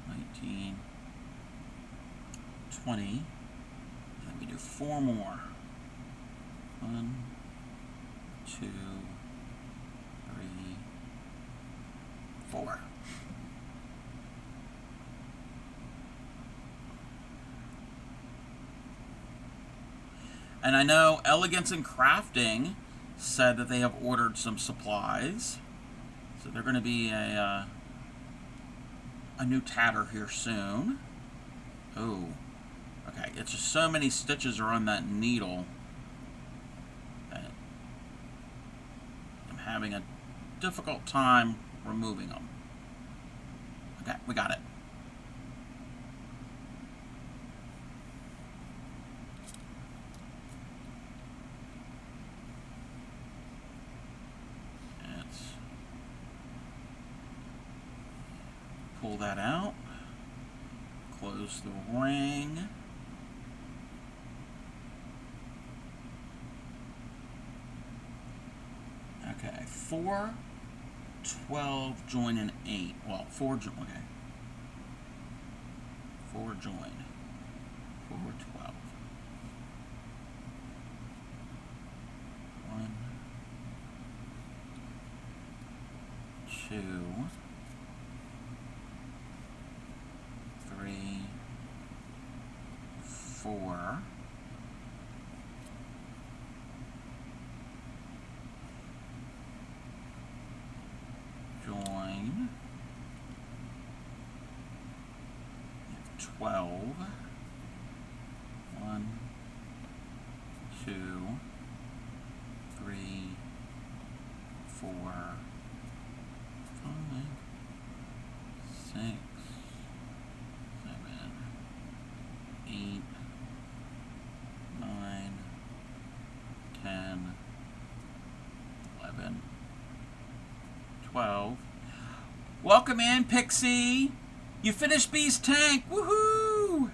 19, 20. Let me do 4 more. 1, 2, 3, 4. And I know Elegance and Crafting said that they have ordered some supplies. So they're going to be a new tatter here soon. Oh, okay. It's just so many stitches are on that needle that I'm having a difficult time removing them. Okay, we got it. Pull that out, close the ring, okay, 4, 12, join, and 8, well, 4, join, okay, 4, join, 4, 12, 1, 2, 3, 4, 12, 1, 2, 3, 4, 5, 6, 7, 8, 9, 10, 11, 12. Welcome in, Pixie. You finished Bee's tank. Woohoo!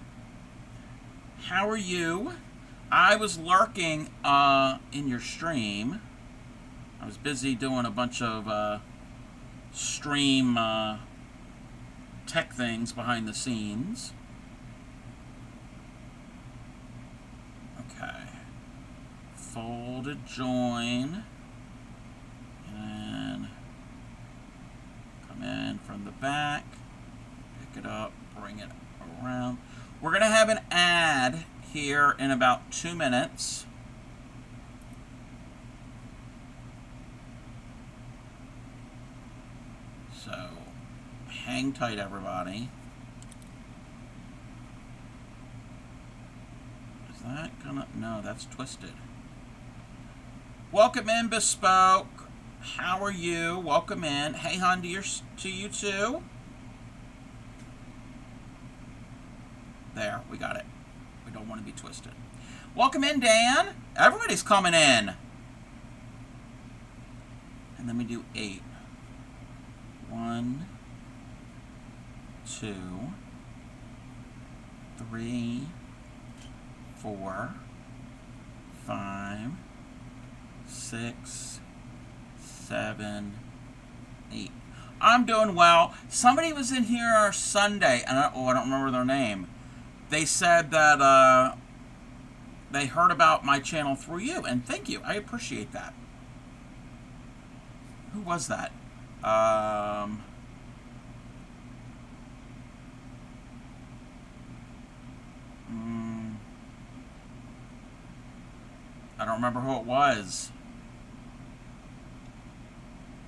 How are you? I was lurking in your stream. I was busy doing a bunch of stream tech things behind the scenes. Okay. Folded join. And come in from the back. Pick it up, bring it around. We're going to have an ad here in about 2 minutes. So, hang tight, everybody. Is that gonna... No, that's twisted. Welcome in, Bespoke. How are you? Welcome in. Hey, hon, to you too. There, we got it. We don't want to be twisted. Welcome in, Dan. Everybody's coming in. And then we do 8. 1, 2, 3, 4, 5, 6, 7, 8. I'm doing well. Somebody was in here Sunday, and I don't remember their name. They said that they heard about my channel through you, and thank you. I appreciate that. Who was that? I don't remember who it was.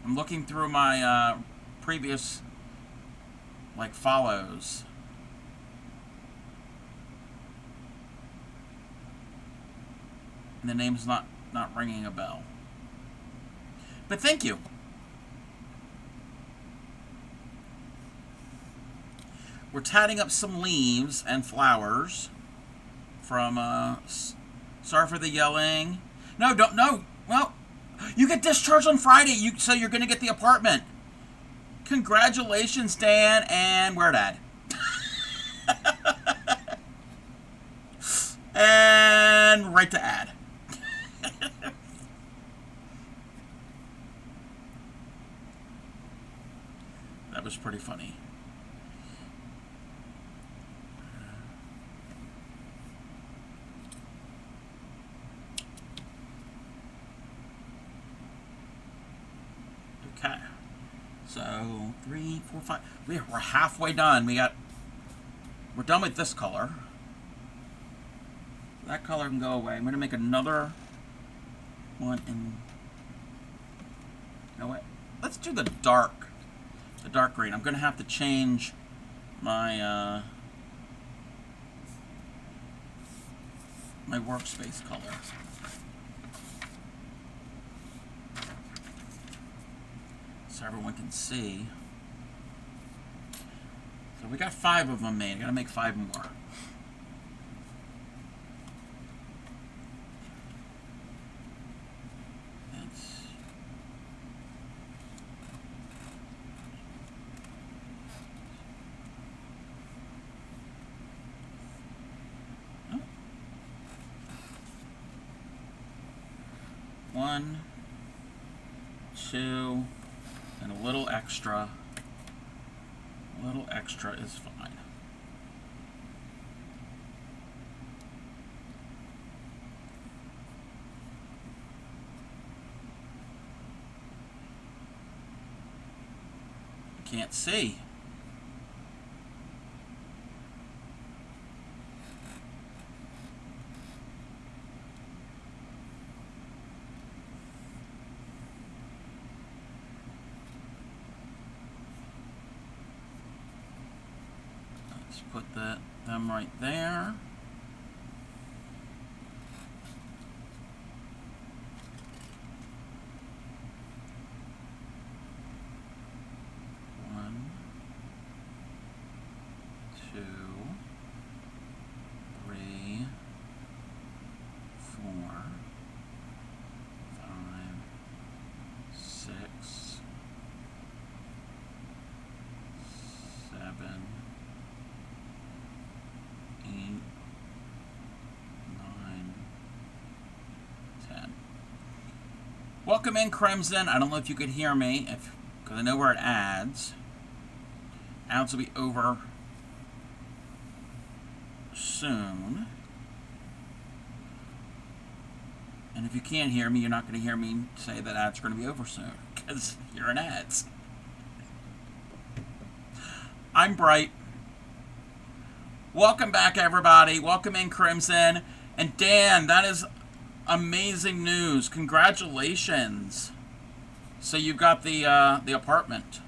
I'm looking through my previous follows. And the name's not ringing a bell. But thank you. we're tatting up some leaves and flowers from, sorry for the yelling. No, don't, no, well, you get discharged on Friday, so you're going to get the apartment. Congratulations, Dan, and where Dad? And right to add. That was pretty funny. Okay. So 3, 4, 5. We're halfway done. We're done with this color. That color can go away. I'm going to make another one in. You know what? Let's do the dark green. I'm going to have to change my my workspace color. So everyone can see. So we got 5 of them made. I gotta make 5 more. One, 2, and a little extra. A little extra is fine. Can't see. Put them right there. One, 2, 3, 4, 5, 6, 7, 8, 9, 10. Welcome in, Crimson. I don't know if you could hear me, because I know we're at ads. Ads will be over soon. And if you can't hear me, you're not going to hear me say that ads are going to be over soon, because you're in ads. I'm Bright. Welcome back, everybody. Welcome in, Crimson. And Dan, that is amazing news. Congratulations. So you got the apartment.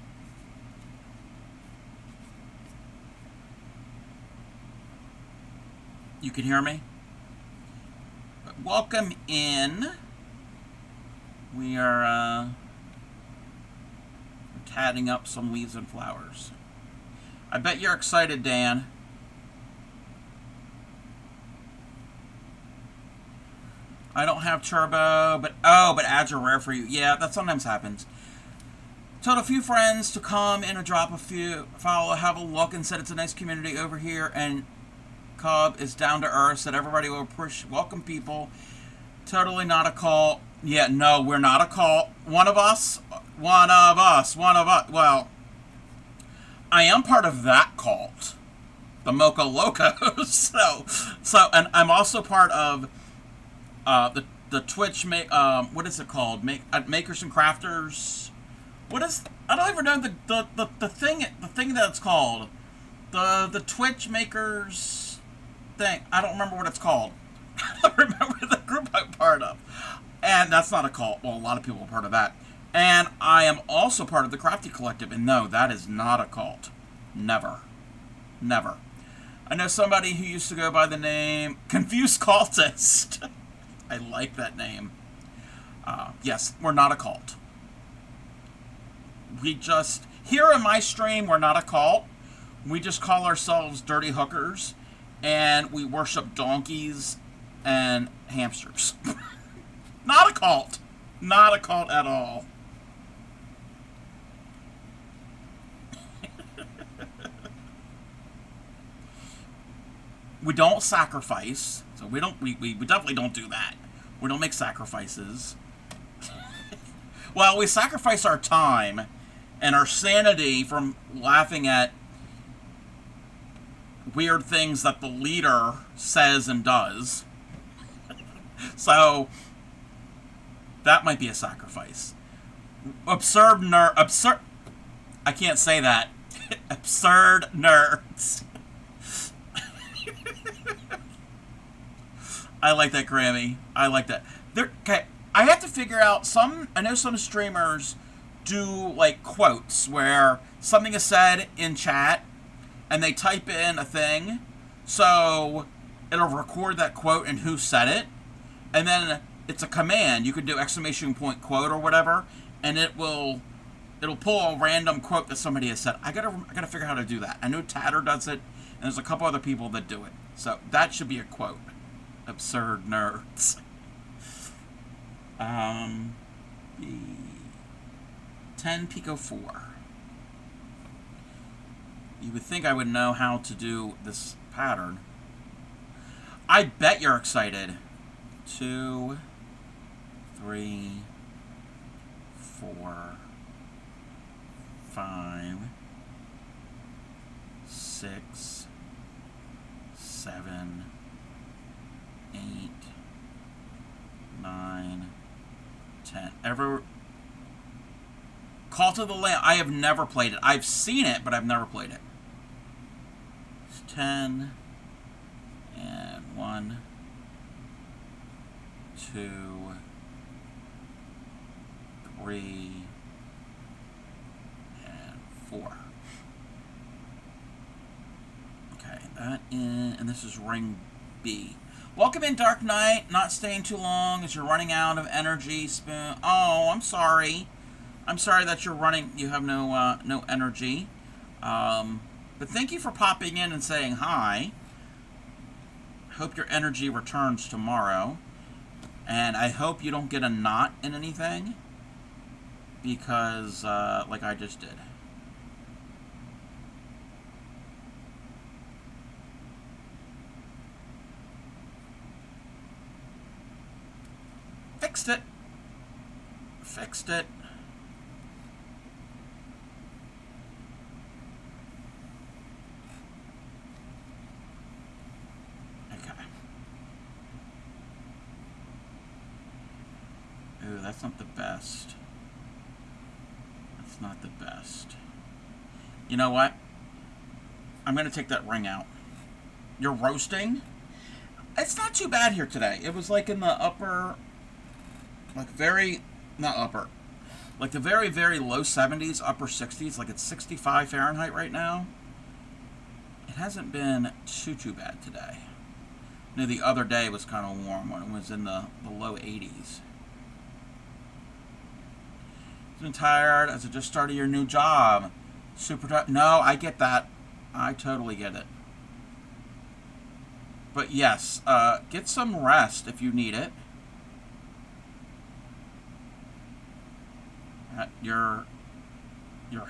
You can hear me? Welcome in. We are tatting up some leaves and flowers. I bet you're excited, Dan. I don't have turbo, but ads are rare for you. Yeah, that sometimes happens. Told a few friends to come in and drop a few, follow, have a look, and said it's a nice community over here, and Cub is down to earth, said everybody will welcome people. Totally not a cult. Yeah, no, we're not a cult. One of us. Well, I am part of that cult, the Mocha Locos. So, and I'm also part of the Twitch what is it called? Makers and Crafters. What is? I don't even know the thing that it's called. The Twitch Makers thing. I don't remember what it's called. I don't remember the group I'm part of. And that's not a cult. Well, a lot of people are part of that. And I am also part of the Crafty Collective. And no, that is not a cult. Never. Never. I know somebody who used to go by the name Confused Cultist. I like that name. Yes, we're not a cult. We just, here in my stream, we're not a cult. We just call ourselves dirty hookers, and we worship donkeys and hamsters. Not a cult. Not a cult at all. We don't sacrifice, so we definitely don't do that. We don't make sacrifices. Well, we sacrifice our time and our sanity from laughing at weird things that the leader says and does. So that might be a sacrifice. Absurd. I can't say that. Absurd nerds. I like that, Grammy. I like that. Okay, I have to figure out I know some streamers do like quotes where something is said in chat and they type in a thing, so it'll record that quote and who said it, and then it's a command. You could do exclamation point quote or whatever, and it'll pull a random quote that somebody has said. I gotta figure out how to do that. I know Tatter does it, and there's a couple other people that do it. So that should be a quote. Absurd nerds. 10 Pico 4. You would think I would know how to do this pattern. I bet you're excited. 2, 3, 4, 5, 6, 7, 8, 9, 10. Call to the Lamb. I have never played it. I've seen it, but I've never played it. 10 and 1, 2, 3, and 4. Okay, and this is ring B. Welcome in, Dark Knight. Not staying too long as you're running out of energy. Spoon. Oh, I'm sorry. I'm sorry that you're running. You have no energy. But thank you for popping in and saying hi. Hope your energy returns tomorrow. And I hope you don't get a knot in anything. Because, like I just did. Fixed it. Fixed it. Okay. Ooh, that's not the best. That's not the best. You know what? I'm going to take that ring out. You're roasting? It's not too bad here today. It was like in the upper... like not upper, like the very, very low 70s, upper 60s, like it's 65 Fahrenheit right now. It hasn't been too bad today. You know, the other day was kind of warm when it was in the low 80s. Been tired as I just started your new job. Super tired. No, I get that. I totally get it. But yes, get some rest if you need it. Your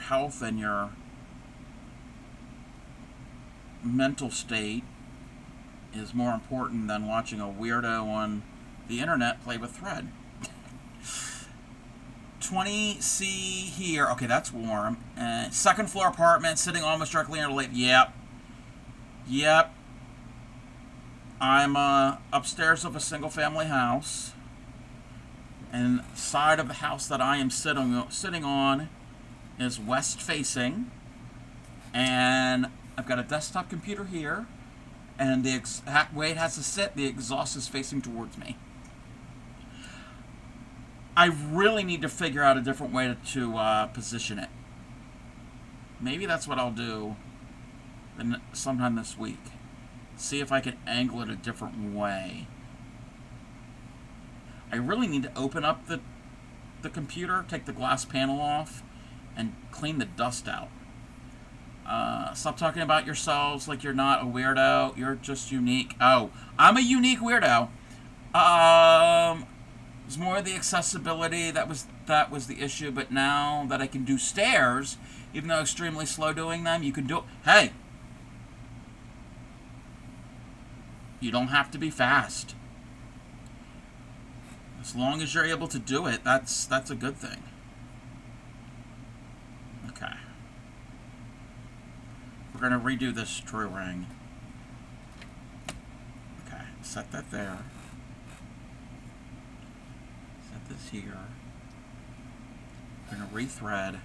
health and your mental state is more important than watching a weirdo on the internet play with thread. 20C here. Okay, that's warm. Second floor apartment, sitting almost directly under the lake. Yep. Yep. I'm upstairs of a single family house. And the side of the house that I am sitting on is west facing. And I've got a desktop computer here. And the exact way it has to sit, the exhaust is facing towards me. I really need to figure out a different way to position it. Maybe that's what I'll do sometime this week. See if I can angle it a different way. I really need to open up the computer, take the glass panel off, and clean the dust out. Stop talking about yourselves like you're not a weirdo. You're just unique. Oh, I'm a unique weirdo. It's more the accessibility that was the issue. But now that I can do stairs, even though extremely slow doing them, you can do. Hey, you don't have to be fast. As long as you're able to do it, that's a good thing. Okay. We're going to redo this true ring. Okay, set that there. Set this here. We're going to rethread.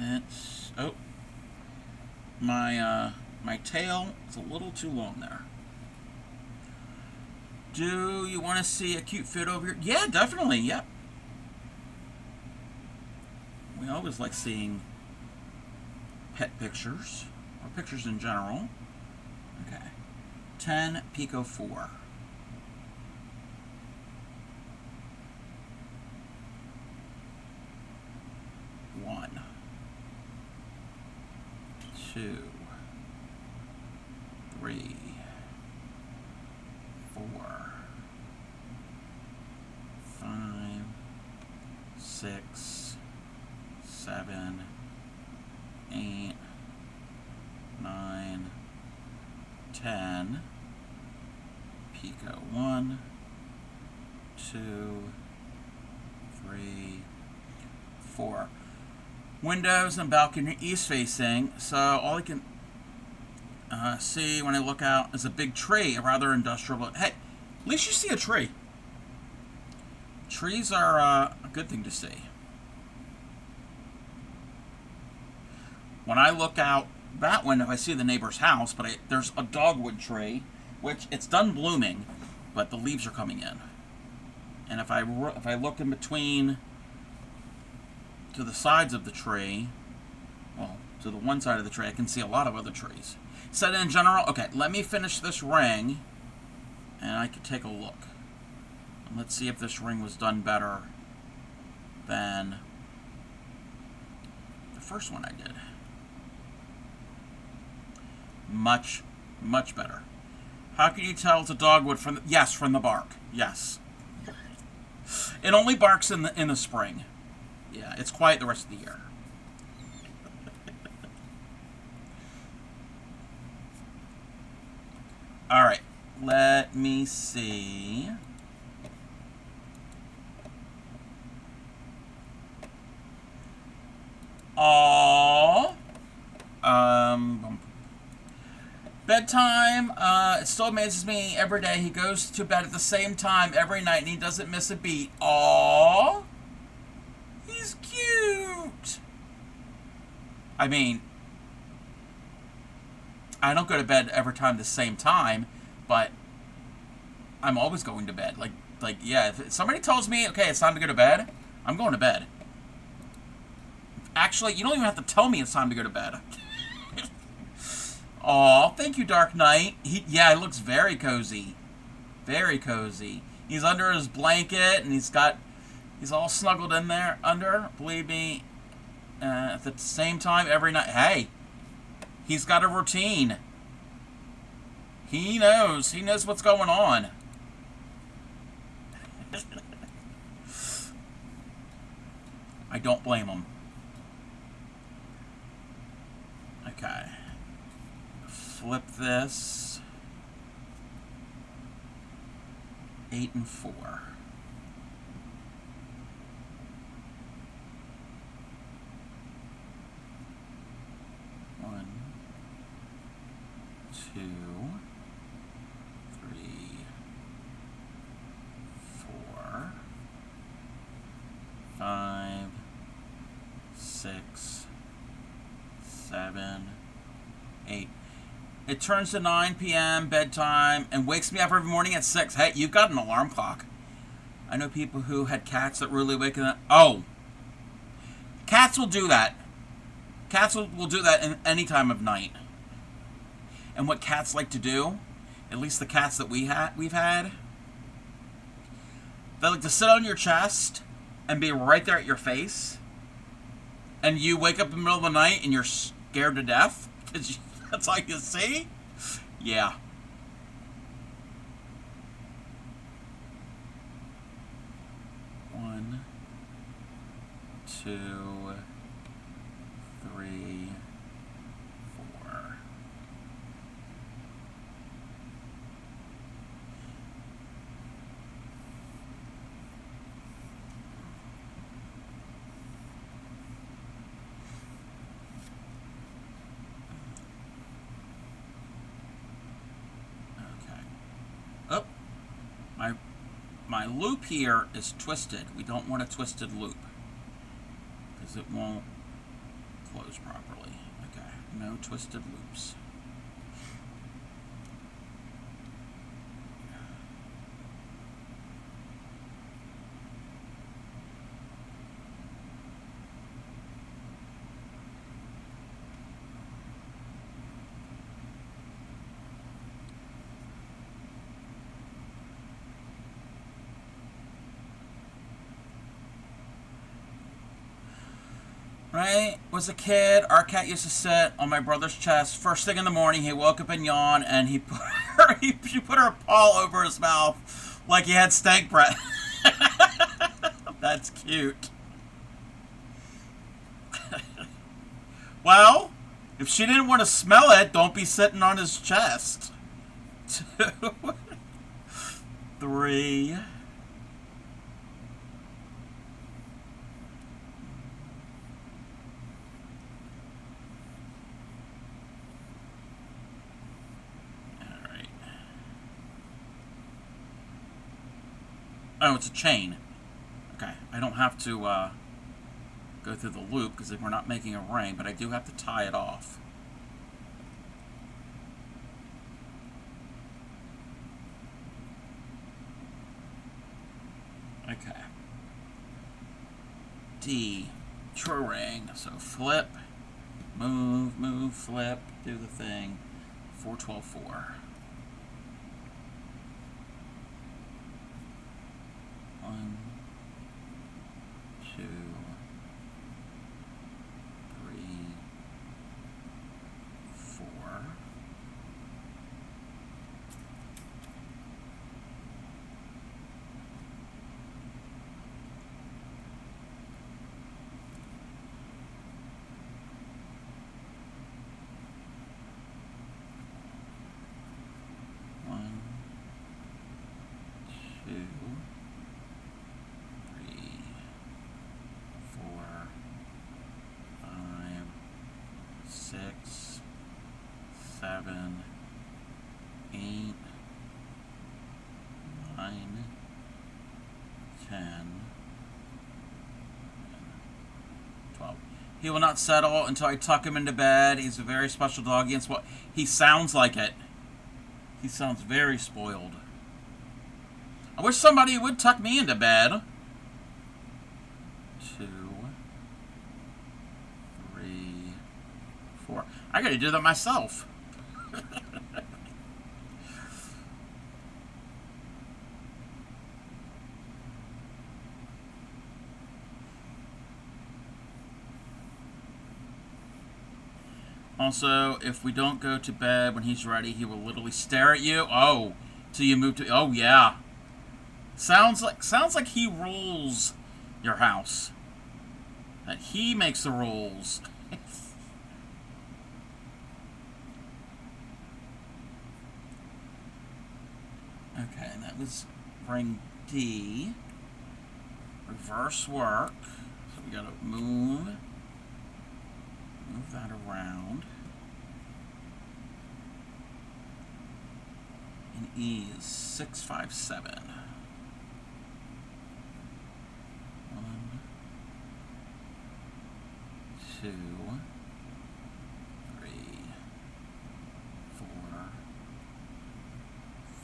It's, oh, my tail is a little too long there. Do you want to see a cute fit over here? Yeah, definitely, yep. We always like seeing pet pictures, or pictures in general. Okay, 10 Pico 4. 1, 2, 3, 4, 5, 6, 7, 8, 9, 10, Pico 1, 2, 3, 4. Windows and balcony east facing, so all I can see when I look out is a big tree, a rather industrial, but hey, at least you see a tree. Trees are a good thing to see. When I look out that window, I see the neighbor's house, but there's a dogwood tree, which it's done blooming, but the leaves are coming in. And if I look in between to the sides of the tree, well, to the one side of the tree, I can see a lot of other trees. Set in general, okay, let me finish this ring, and I can take a look. And let's see if this ring was done better than the first one I did. Much, much better. How can you tell it's a dogwood from the, yes, from the bark, yes. It only barks in the spring. Yeah, it's quiet the rest of the year. All right, let me see. Aww. Bedtime. It still amazes me every day. He goes to bed at the same time every night, and he doesn't miss a beat. Aww. He's cute. I mean, I don't go to bed every time the same time, but I'm always going to bed. Like yeah, if somebody tells me, okay, it's time to go to bed, I'm going to bed. Actually, you don't even have to tell me it's time to go to bed. Aw, thank you, Dark Knight. Yeah, it looks very cozy. Very cozy. He's under his blanket, and he's all snuggled in there under. Believe me, at the same time every night. Hey, he's got a routine. He knows. He knows what's going on. I don't blame him. Okay. Flip this. 8 and 4. 1, 2, 3, 4, 5, 6, 7, 8. It turns to 9 p.m. bedtime and wakes me up every morning at 6. Hey, you've got an alarm clock. I know people who had cats that really wake up. Oh, cats will do that. Cats will do that in any time of night. And what cats like to do, at least the cats that we've had, they like to sit on your chest and be right there at your face. And you wake up in the middle of the night and you're scared to death because that's all you see. Yeah. One, two, three, four. Okay. Oh, my loop here is twisted. We don't want a twisted loop because it won't close properly. Okay, no twisted loops. Right? Was a kid, our cat used to sit on my brother's chest. First thing in the morning, he woke up and yawned, and he put her paw over his mouth like he had stank breath. That's cute. Well, if she didn't want to smell it, don't be sitting on his chest. 2, 3. Oh, it's a chain. Okay, I don't have to go through the loop because we're not making a ring, but I do have to tie it off. Okay. D, true ring. So flip, move, flip, do the thing. 4, 12, 4. 1, 2, 3, 4. 1, 2, 3, 4, 5, 6, 7, 8, 9, 10, 12. He will not settle until I tuck him into bed. He's a very special dog. He sounds like it. He sounds very spoiled. I wish somebody would tuck me into bed. 2, 3, 4. I gotta do that myself. Also, if we don't go to bed when he's ready, he will literally stare at you. Oh, till you move to. Oh yeah. Sounds like he rules your house. That he makes the rules. Okay, and that was ring D. Reverse work. So we gotta move that around. And E is 6, 5, 7. 1, 2, 3, 4,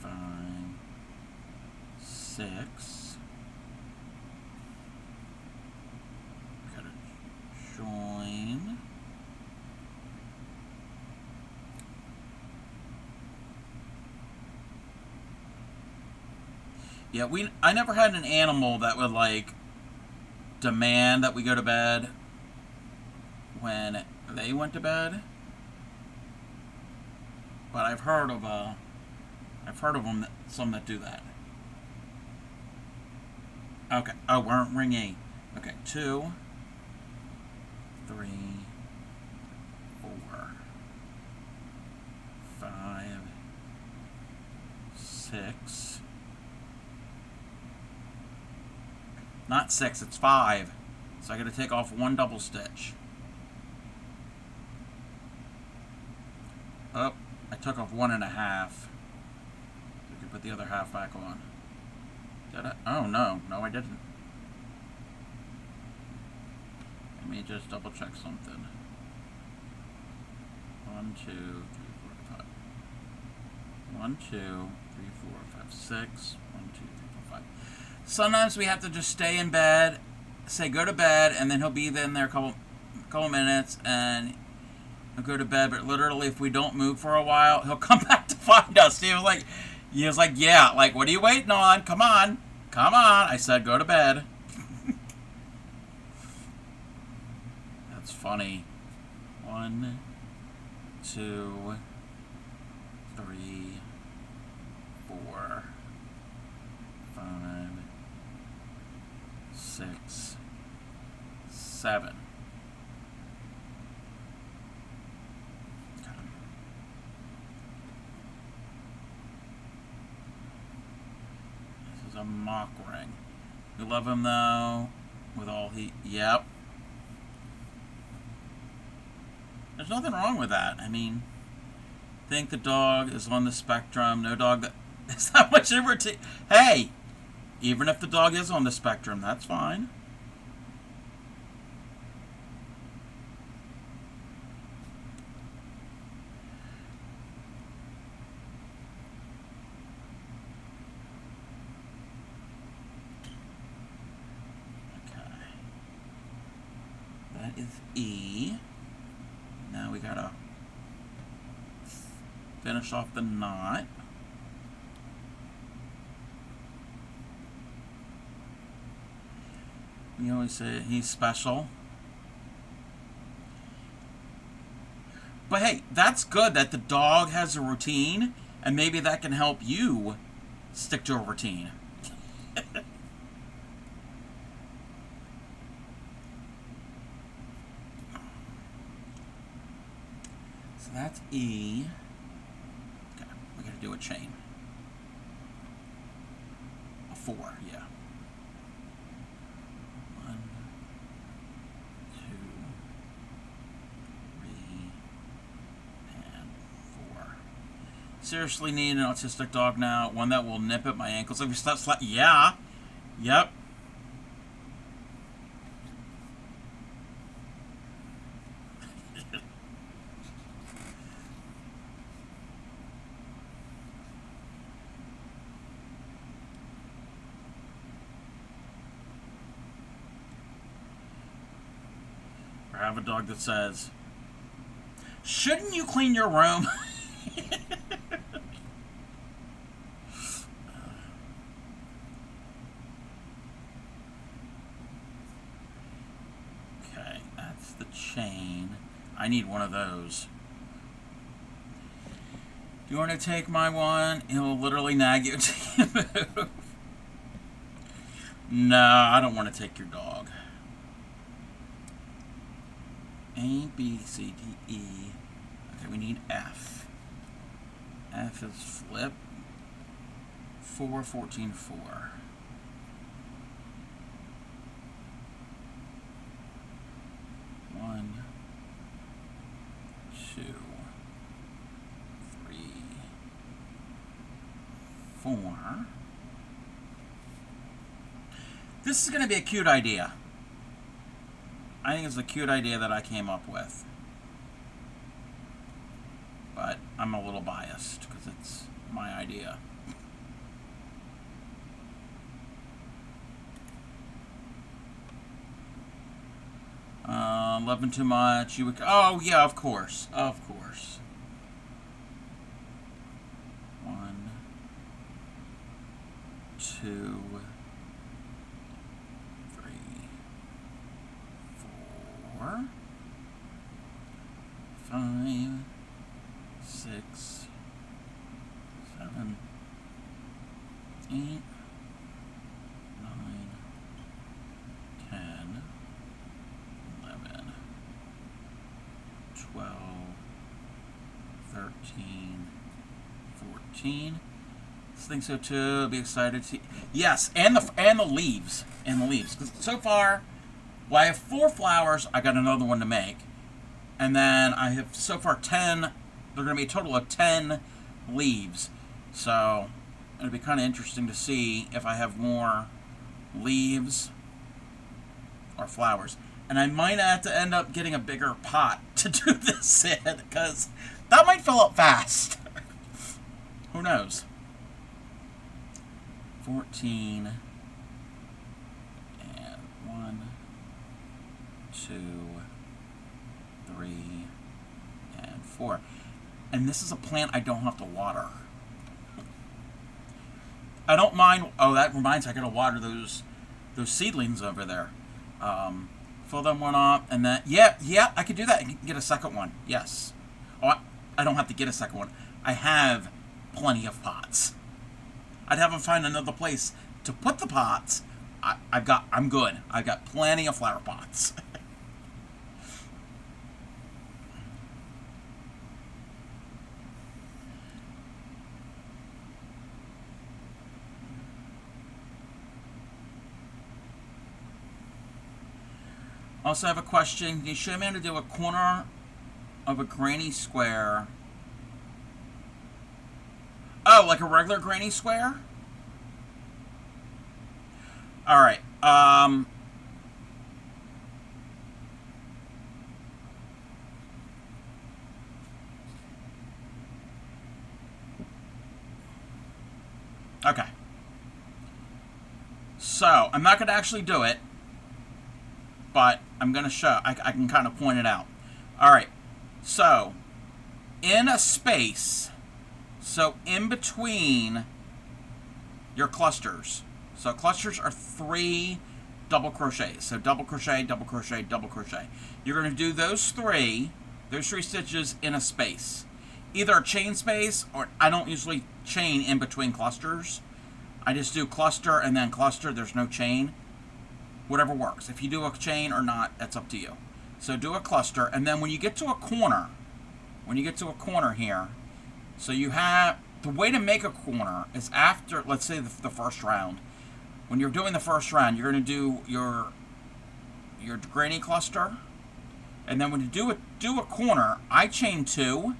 5, 6. Gotta join. Yeah, I never had an animal that would, like, demand that we go to bed when they went to bed. But I've heard of them, some that do that. Okay. Oh, we're ringing. Okay, 2, 3, 4, 5, 6. Not 6, it's 5. So I got to take off 1 double stitch. Oh, I took off 1 1/2. We can put the other half back on. Did I? Oh no, no I didn't. Let me just double check something. 1, 2, 3, 4, 5. 1, 2, 3, 4, 5, 6. 1, 2, 3, 4, 5. Sometimes we have to just stay in bed, say go to bed, and then he'll be in there a couple minutes, and he'll go to bed. But literally, if we don't move for a while, he'll come back to find us. He was like, yeah, like, what are you waiting on? Come on, come on. I said go to bed. That's funny. 1, 2, 3, 4, 5, 6, 7. This is a mock ring. We love him though, with all he. Yep. There's nothing wrong with that. I mean, think the dog is on the spectrum. No dog that is that much irritate. Hey, even if the dog is on the spectrum, that's fine. Okay. That is E. Now we gotta finish off the knot. We always say he's special. But hey, that's good that the dog has a routine, and maybe that can help you stick to a routine. So that's E. Okay, we gotta do a chain. A 4, yeah. 1, 2, 3, and 4. Seriously need an autistic dog now. One that will nip at my ankles. If you stop yeah. Yep. I have a dog that says, shouldn't you clean your room? Okay, that's the chain. I need one of those. Do you want to take my one? He'll literally nag you until you move. No, I don't want to take your dog. A, B, C, D, E. Okay, we need F. F is flip. 4, 14, 4. 1, 2, 3, 4. This is going to be a cute idea. I think it's a cute idea that I came up with. But I'm a little biased because it's my idea. Loving too much. You would. Oh yeah, of course, of course. 1, 2, 2, 3, 4, 5, 6, 7, 8, 9, 10, 11, 12, 13, 14. I think so too. Be excited to see. Yes, and the leaves. And the leaves. 'Cause so far, well, I have 4 flowers. I got another one to make. And then I have so far 10. They're going to be a total of 10 leaves. So it'll be kind of interesting to see if I have more leaves or flowers. And I might have to end up getting a bigger pot to do this in, because that might fill up fast. Who knows? 14 and 1, 2, 3, and 4. And this is a plant I don't have to water. I don't mind. Oh, that reminds me, I gotta water those seedlings over there. Fill them one up, and then yeah, I could do that and get a second one. Yes. Oh, I don't have to get a second one. I have plenty of pots. I'd have to find another place to put the pots. I'm good. I've got plenty of flower pots. Also have a question. Can you show me how to do a corner of a granny square? Oh, like a regular granny square? Alright. Okay. So, I'm not going to actually do it, but I'm going to show. I can kind of point it out. Alright. So, in a space, so in between your clusters. So clusters are 3 double crochets. So double crochet, double crochet, double crochet. You're going to do those three stitches in a space. Either a chain space, or I don't usually chain in between clusters. I just do cluster and then cluster. There's no chain. Whatever works. If you do a chain or not, that's up to you. So do a cluster, and then when you get to a corner, here, so you have, the way to make a corner is after, let's say the first round. When you're doing the first round, you're going to do your granny cluster, and then when you do a corner, I chain 2.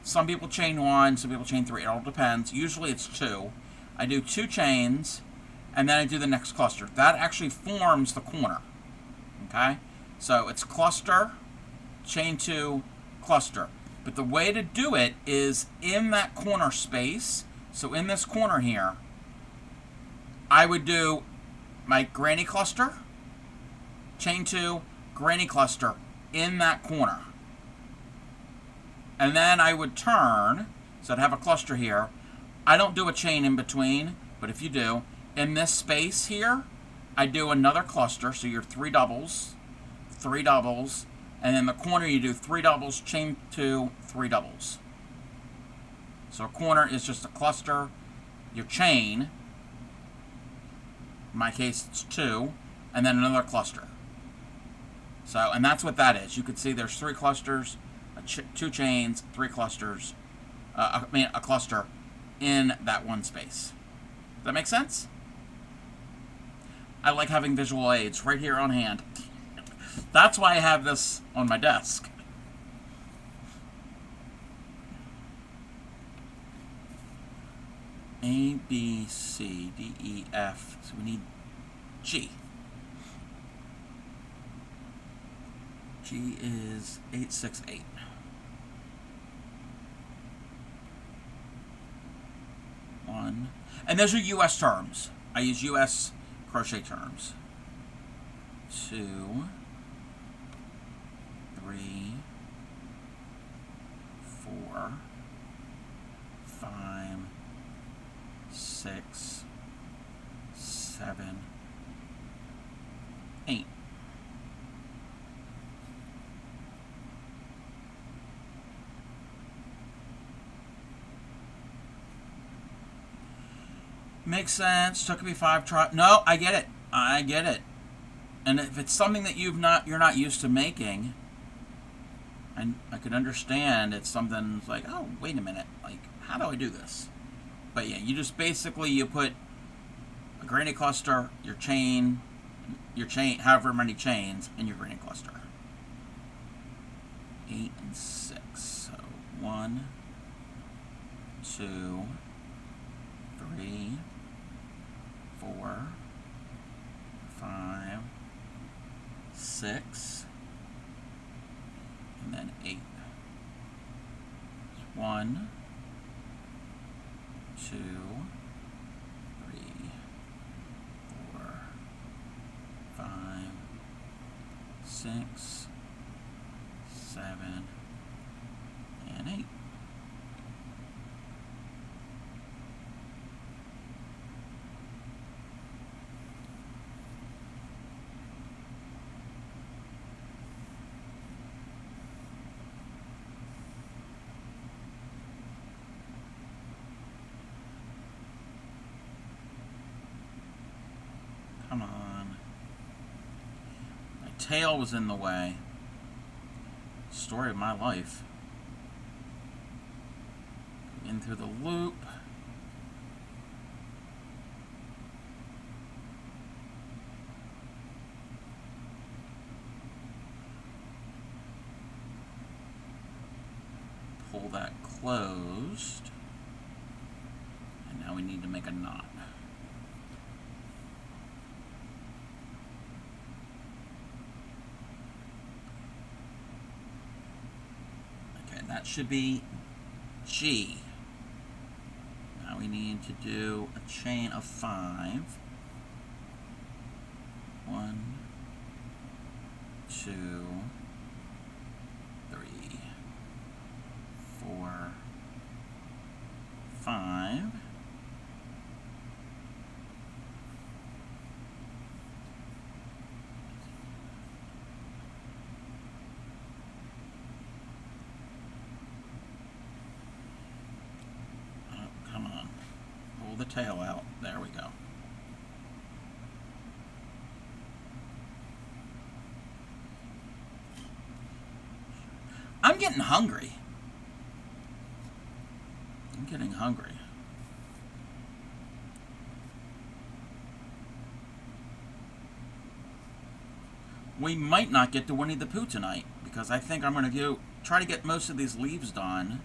Some people chain 1, some people chain 3. It all depends. Usually it's 2. I do 2 chains, and then I do the next cluster. That actually forms the corner. Okay? So it's cluster, chain 2, cluster. But the way to do it is in that corner space. So in this corner here, I would do my granny cluster, chain 2, granny cluster in that corner. And then I would turn, so I'd have a cluster here. I don't do a chain in between, but if you do, in this space here, I do another cluster, so you're 3 doubles, 3 doubles, and in the corner you do 3 doubles, chain 2, 3 doubles. So a corner is just a cluster, your chain, in my case it's 2, and then another cluster. So, and that's what that is. You can see there's 3 clusters, 2 chains, 3 clusters, a cluster in that one space. Does that make sense? I like having visual aids right here on hand. That's why I have this on my desk. A, B, C, D, E, F. So we need G. G is 868. One. And those are U.S. terms. I use U.S. crochet terms. 2, 3, 4, 5, 6, 7, 8. Makes sense. Took me 5 tries. No, I get it. I get it. And if it's something that you're not used to making, and I could understand it's something like, oh, wait a minute, like, how do I do this? But yeah, you just basically you put a granny cluster, your chain, however many chains, and your granny cluster. 8 and 6. So 1, 2, 3, 4, 5, 6, and then 8. 1, 2, 3, 4, 5, 6, 7, and 8. Come on. My tail was in the way. Story of my life. In through the loop. Pull that closed. And now we need to make a knot. That should be G. Now we need to do a chain of 5. 1, 2, 3, 4, 5. The tail out. There we go. I'm getting hungry. I'm getting hungry. We might not get to Winnie the Pooh tonight because I think I'm going to try to get most of these leaves done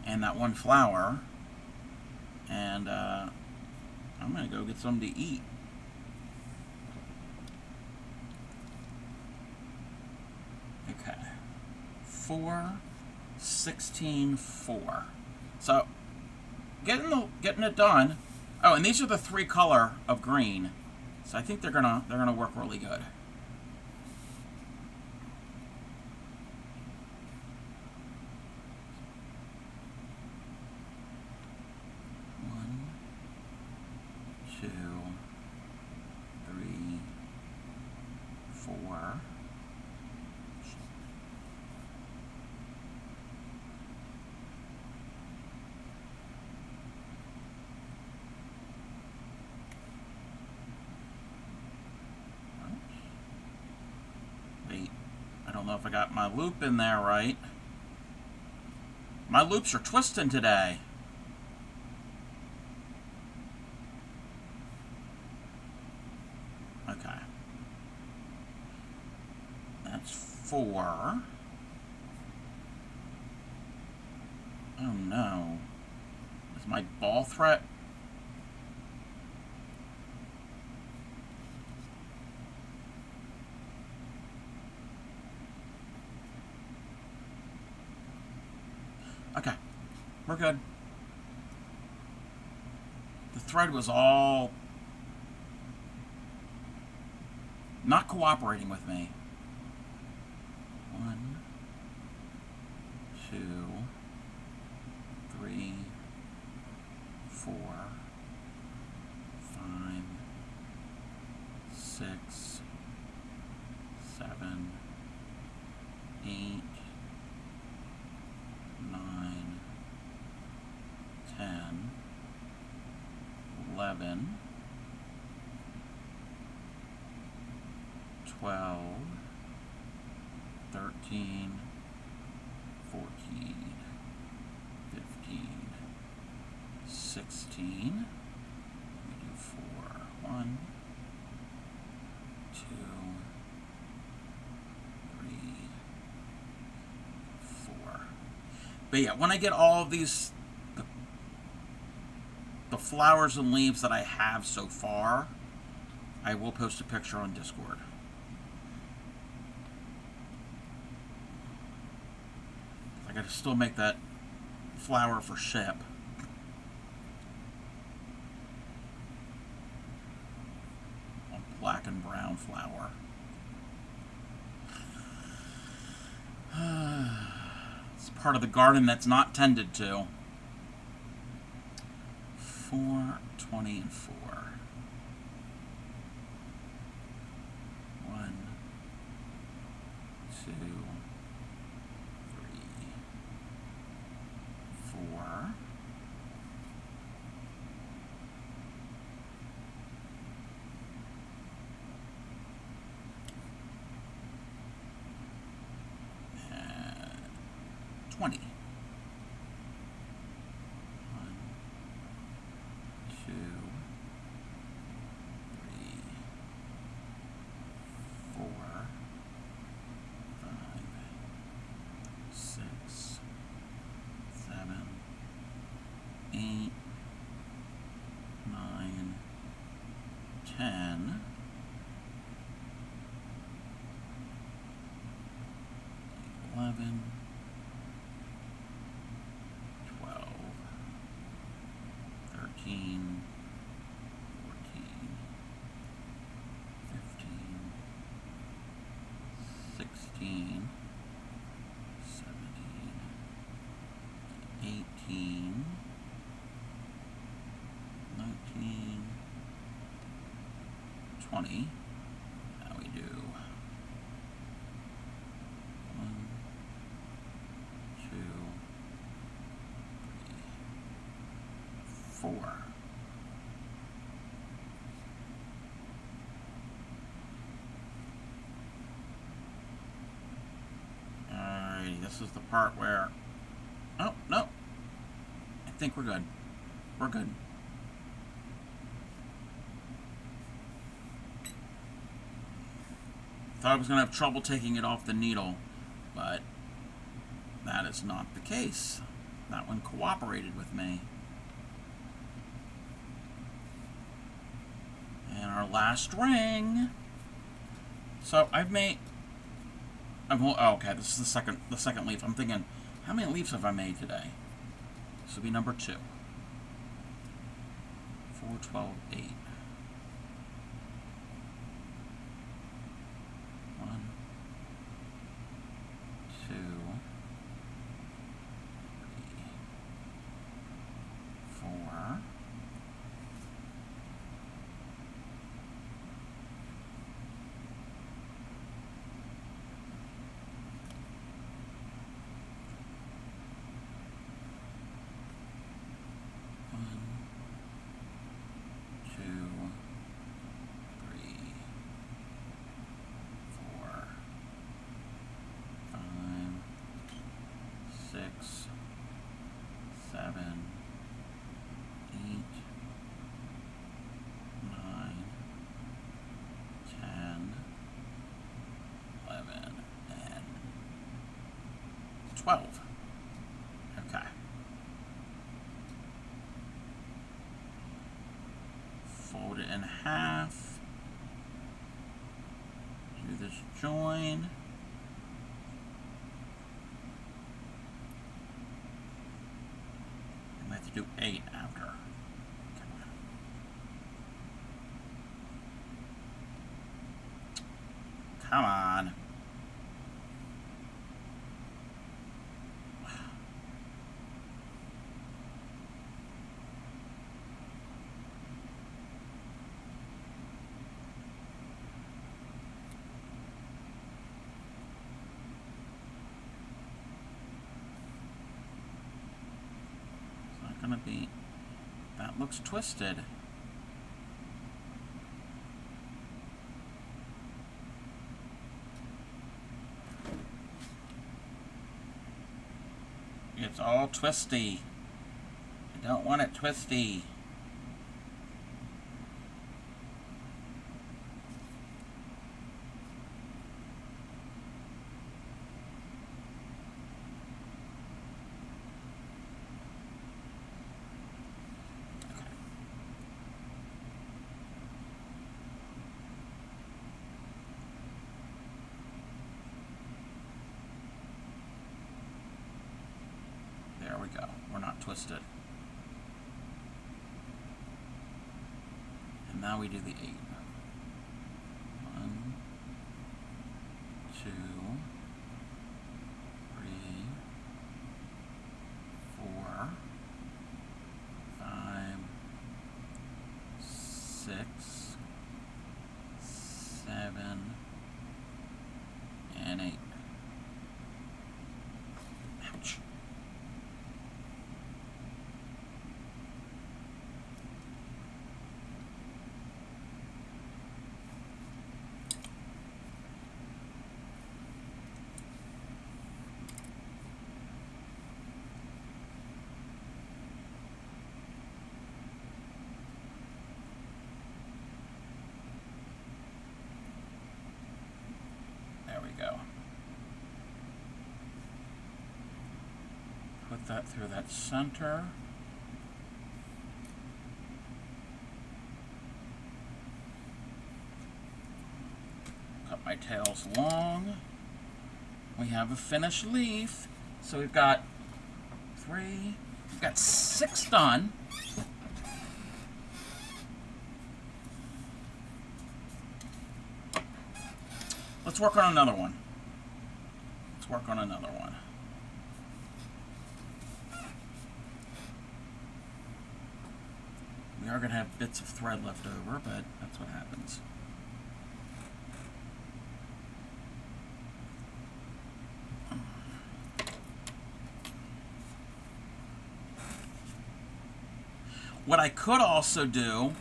and that one flower. And I'm going to go get something to eat. Okay. 4, 16, 4. So, getting it done. Oh, and these are the 3 color of green. So I think they're gonna work really good. I don't know if I got my loop in there right. My loops are twisting today. Okay. That's 4. Oh no. Is my ball threat? Okay, we're good. The thread was all not cooperating with me. 1, 2, 3, 4, 5, 6, 7, 8, 9, 10, 11, 12, 13, 14, 15, 16. We do 4. 1, 2, 3, 4. But yeah, when I get all of these, the flowers and leaves that I have so far, I will post a picture on Discord. I gotta still make that flower for ship. A black and brown flower. It's part of the garden that's not tended to. 4, 20, and 4. 1, 2, 3, 4. And 20. 1, 2, 3, 4, 5, 6, 7, 8, 9, 10, 11, 12, 13, 14, 15, 16, 17, 18, 19, 20. Now we do 1, 2, 3, 4. Alrighty, this is the part where, oh, no, I think we're good. We're good. Thought I was going to have trouble taking it off the needle, but that is not the case. That one cooperated with me. And our last ring. So I've made. Oh, okay. This is the second leaf. I'm thinking, how many leaves have I made today? This will be number 2. 4, 12, 8. 1, 2, 3, 4. 2, 3, 4, 5, 6, 7, 8, 9, 10, 11, and 12. Okay. Fold it in half. Do this join. And we have to do 8 after. Come on. going to be... That looks twisted. It's all twisty. I don't want it twisty. There we go. We're not twisted. And now we do the 8. 1, 2, 3, 4, 5, 6, 7, and 8. Ouch. There we go. Put that through that center. Cut my tails long. We have a finished leaf. So we've got 6 done. Let's work on another one. We are going to have bits of thread left over, but that's what happens. What I could also do,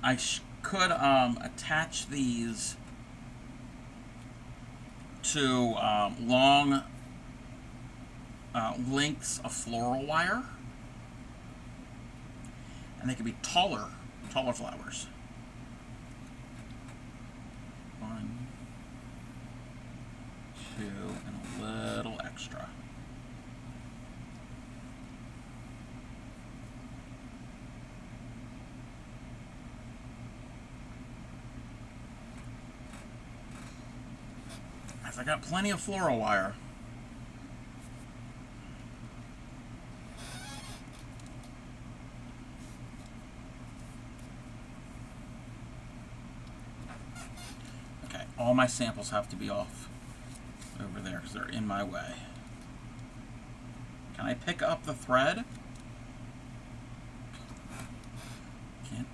I could attach these to long lengths of floral wire, and they could be taller flowers. 1, 2, and a little extra. I got plenty of floral wire. Okay, all my samples have to be off over there because they're in my way. Can I pick up the thread?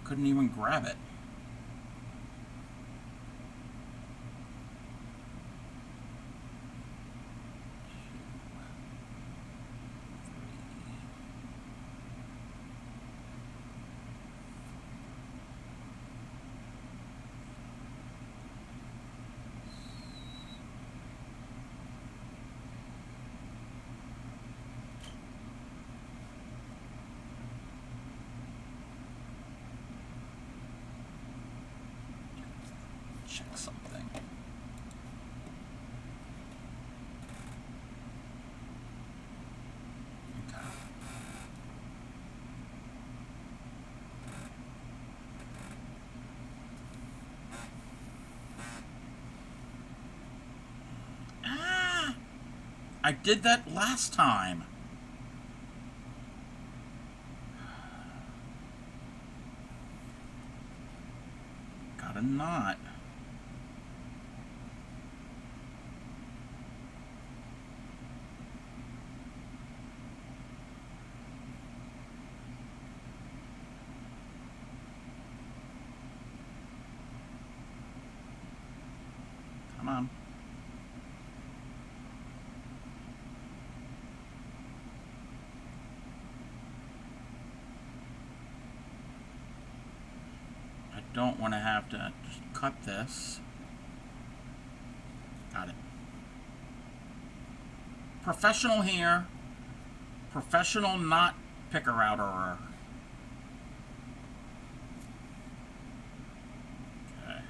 Couldn't even grab it. Check something. Okay. Ah! I did that last time. Got a knot. Come on. don't want to have to just cut this. Got it. Professional here. Professional, not picker-outer. Okay.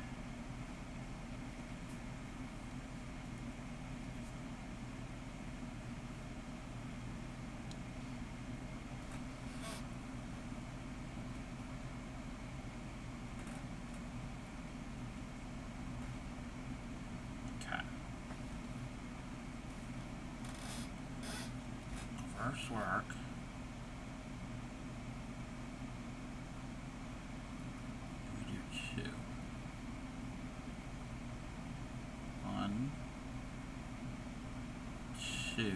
Okay. First work. We do 2. 1, 2.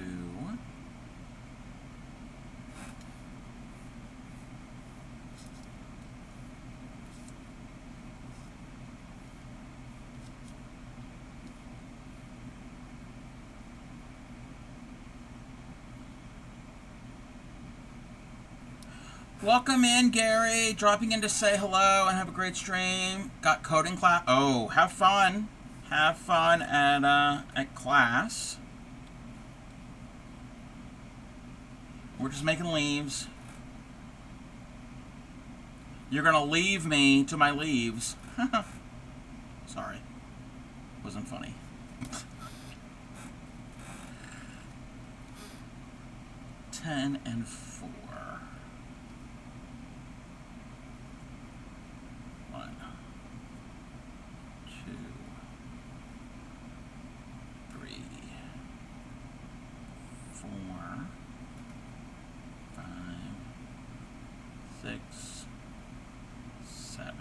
Welcome in, Gary. Dropping in to say hello and have a great stream. Got coding class. Oh, have fun. Have fun at class. We're just making leaves. You're gonna leave me to my leaves. Sorry. Wasn't funny. Ten and 4. 1, 2, 3, 4, 5, 6, 7,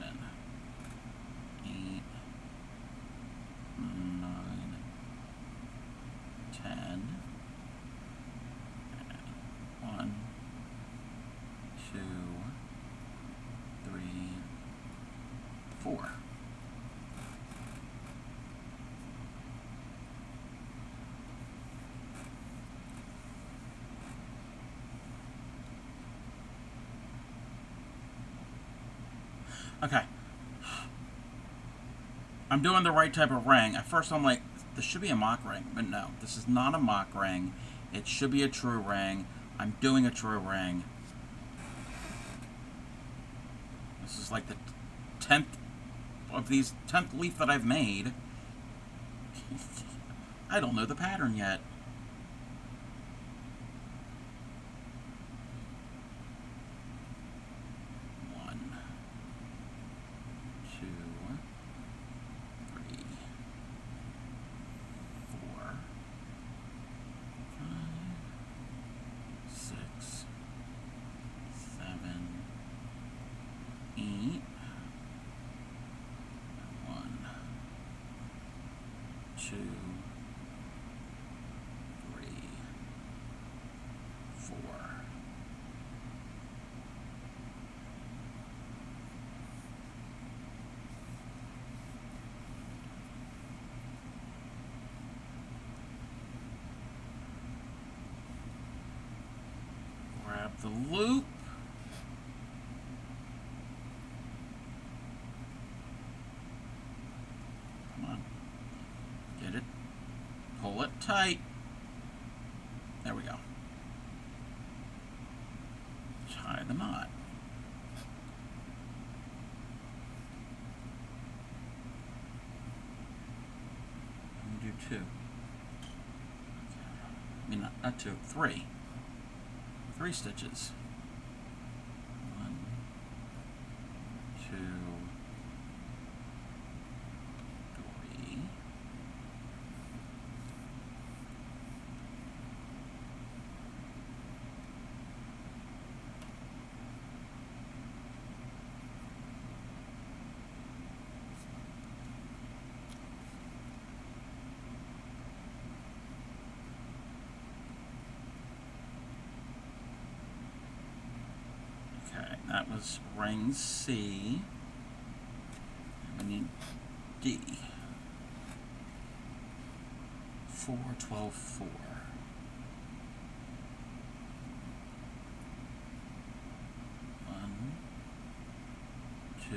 8, 9, 10. 1, 2, 3, 4. Okay. I'm doing the right type of ring. At first I'm like, this should be a mock ring, but no, this is not a mock ring. It should be a true ring. I'm doing a true ring. This is like the 10th of these 10th leaf that I've made. I don't know the pattern yet. Grab the loop. Come on. Get it. Pull it tight. There we go. Tie the knot. And do 2. I mean, not 2, 3. 3 stitches. 1, 2, 3. Okay, that was ring C. We need D. 4, 12, 4. 1, 2,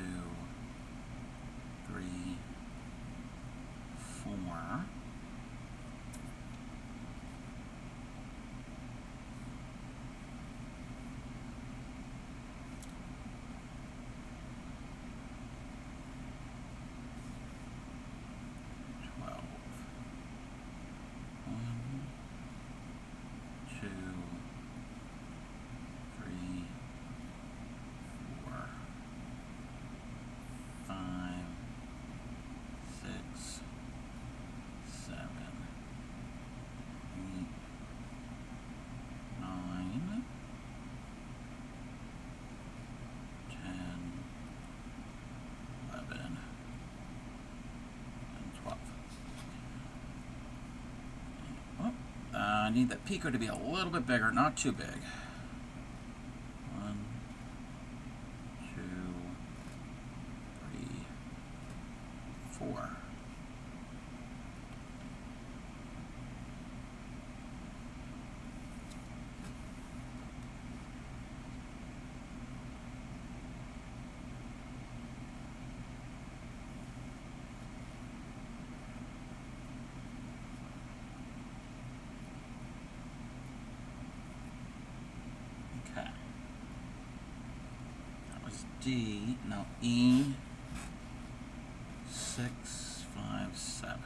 need that picot to be a little bit bigger, not too big. 1, 2, 3, 4. Okay. That was D. Now E. 6, 5, 7.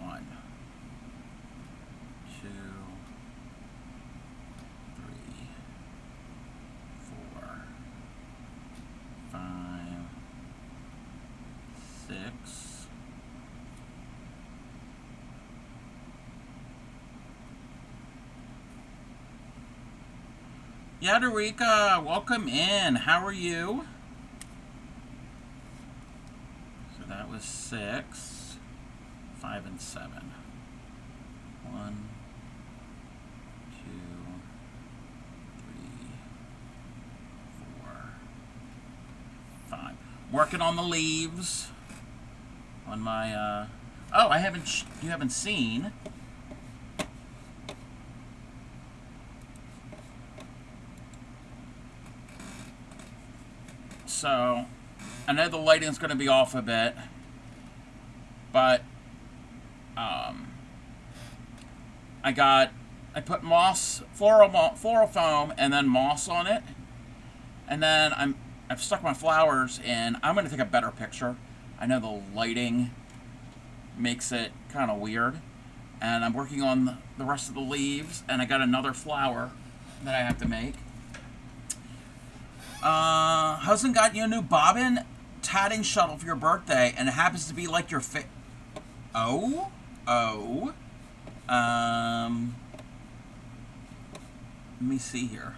1, 2, 3, 4, 5, 6. Yadurika, welcome in. How are you? So that was 6, 5, and 7. 1, 2, 3, 4, 5. Working on the leaves on my oh, you haven't seen. So, I know the lighting's going to be off a bit, but I put moss, floral foam, and then moss on it, and then I've stuck my flowers in. I'm going to take a better picture. I know the lighting makes it kind of weird, and I'm working on the rest of the leaves, and I got another flower that I have to make. Husband got you a new bobbin tatting shuttle for your birthday, and it happens to be like your Oh? Let me see here.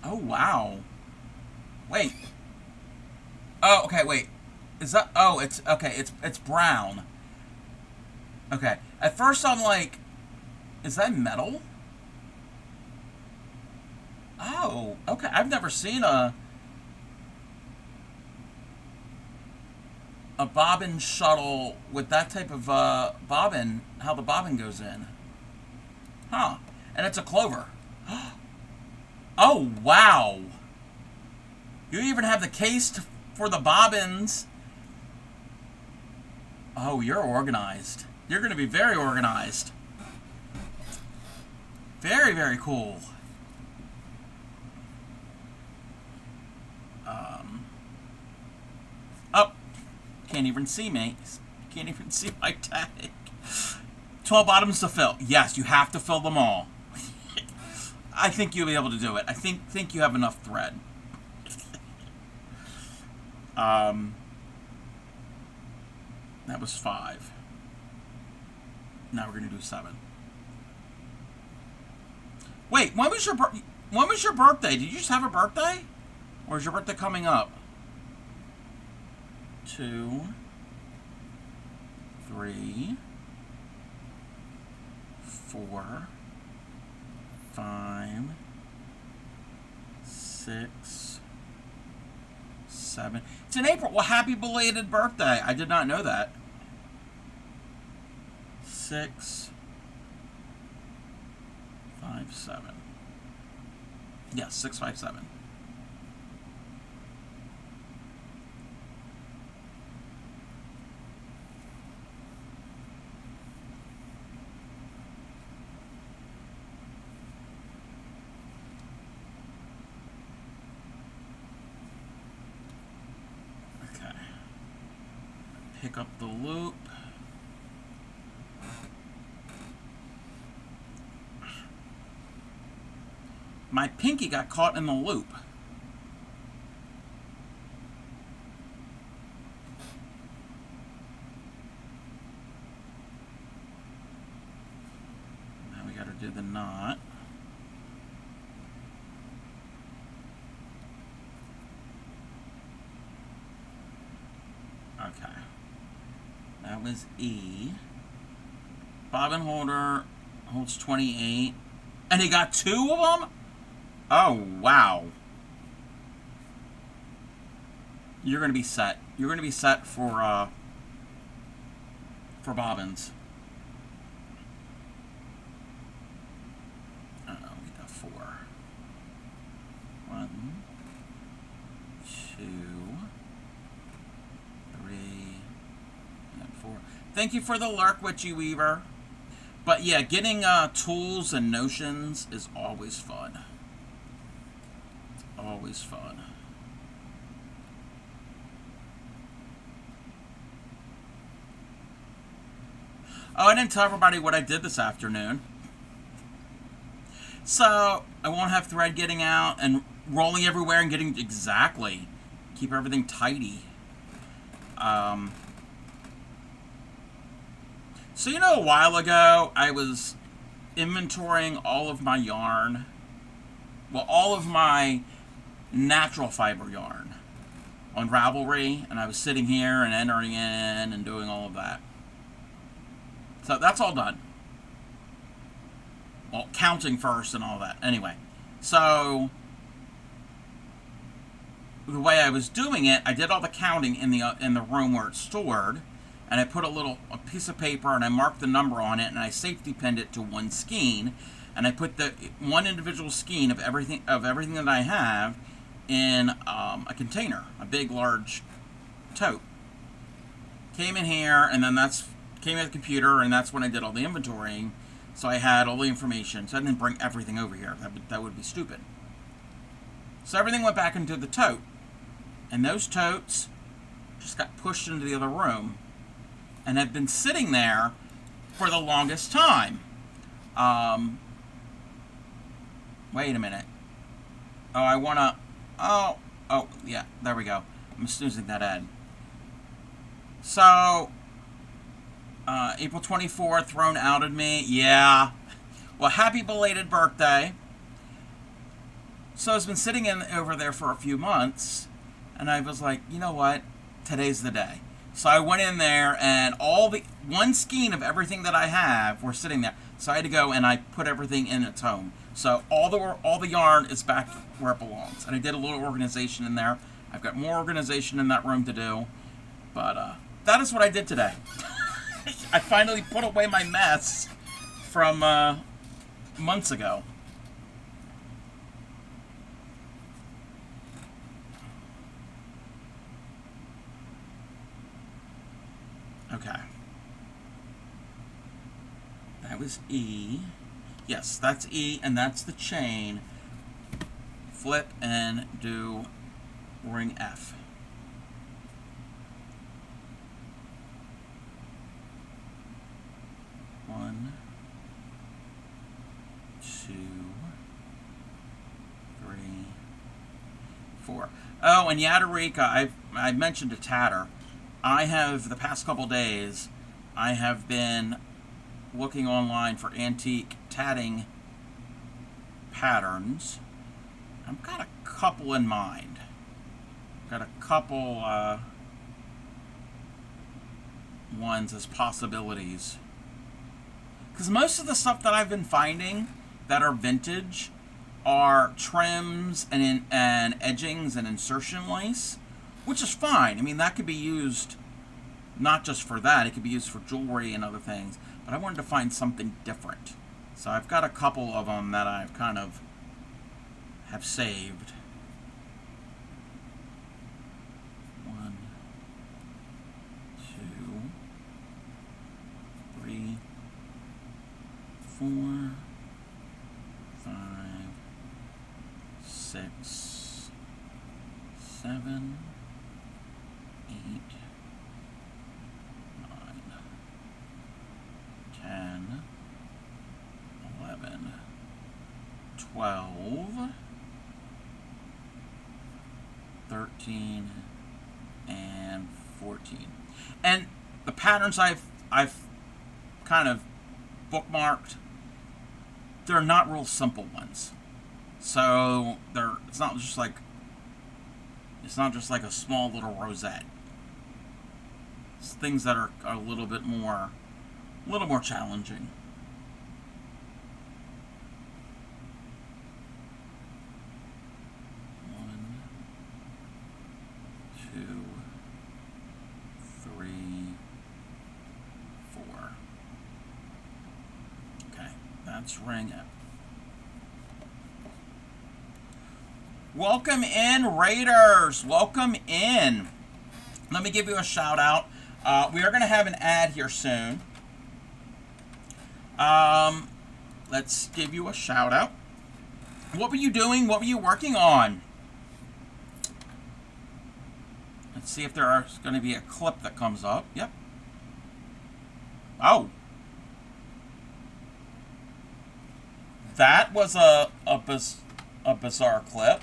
Oh, wow. Wait. Oh, okay, wait. Is that, oh, it's, okay, it's brown. Okay. At first I'm like, is that metal? Oh, okay. I've never seen a bobbin shuttle with that type of bobbin, how the bobbin goes in. Huh. And it's a clover. Oh, wow. You even have the case for the bobbins. Oh, you're organized. You're going to be very organized. Very, very cool. Oh, can't even see me. Can't even see my tag. 12 bottoms to fill. Yes, you have to fill them all. I think you'll be able to do it. I think you have enough thread. That was 5. Now we're gonna do 7. Wait, when was your birthday? Did you just have a birthday? Or is your birthday coming up? 2, 3, 4, 5, 6, 7. It's in April. Well, happy belated birthday. I did not know that. 6, 5, 7. Yes, 6, 5, 7. Pick up the loop. My pinky got caught in the loop. Now we got to do the knot. That was E. Bobbin holder holds 28. And he got 2 of them? Oh, wow. You're going to be set. You're going to be set for bobbins. Uh-oh, we got 4. 1, 2, 3, and 4. Thank you for the lurk, Witchy Weaver. But yeah, getting tools and notions is always fun. Always fun. Oh, I didn't tell everybody what I did this afternoon. So, I won't have thread getting out and rolling everywhere and getting exactly. Keep everything tidy. So, you know, a while ago, I was inventorying all of my yarn. Well, all of my natural fiber yarn on Ravelry. And I was sitting here and entering in and doing all of that. So, that's all done. Well, counting first and all that. Anyway, so the way I was doing it, I did all the counting in the room where it's stored, and I put a piece of paper and I marked the number on it, and I safety pinned it to one skein, and I put the one individual skein of everything that I have in a container, a big large tote. Came in here, and then came at the computer, and that's when I did all the inventorying. So I had all the information. So I didn't bring everything over here. That would be stupid. So everything went back into the tote. And those totes just got pushed into the other room. And have been sitting there for the longest time. Wait a minute. Oh, I want to... Oh, yeah, there we go. I'm snoozing that ad. So... April 24th, thrown out at me. Yeah. Well, happy belated birthday. So it's been sitting over there for a few months, and I was like, you know what? Today's the day. So I went in there, and one skein of everything that I have were sitting there. So I had to go and I put everything in its home. So all the yarn is back where it belongs. And I did a little organization in there. I've got more organization in that room to do. But that is what I did today. I finally put away my mess from months ago. Okay. That was E. Yes, that's E, and that's the chain. Flip and do ring F. One, 2, 3, 4. Oh, and Yadarika, I mentioned a tatter. I have, the past couple days, I have been looking online for antique tatting patterns. I've got a couple in mind. Got a couple ones as possibilities. Because most of the stuff that I've been finding that are vintage are trims and edgings and insertion lace, which is fine. I mean, that could be used not just for that. It could be used for jewelry and other things. But I wanted to find something different. So I've got a couple of them that I've kind of have saved. 1, 2, 3, 4, 5, 6, 7, 8, 9, 10, 11, 12, 13, and 14. And the patterns I've kind of bookmarked, they're not real simple ones. So it's not just like a small little rosette. things that are a little more challenging. One, two, three, four. Okay, that's ring it. Welcome in, Raiders. Welcome in. Let me give you a shout out. We are going to have an ad here soon. Let's give you a shout out. What were you doing? What were you working on? Let's see if there's going to be a clip that comes up. Yep. Oh. That was a bizarre clip.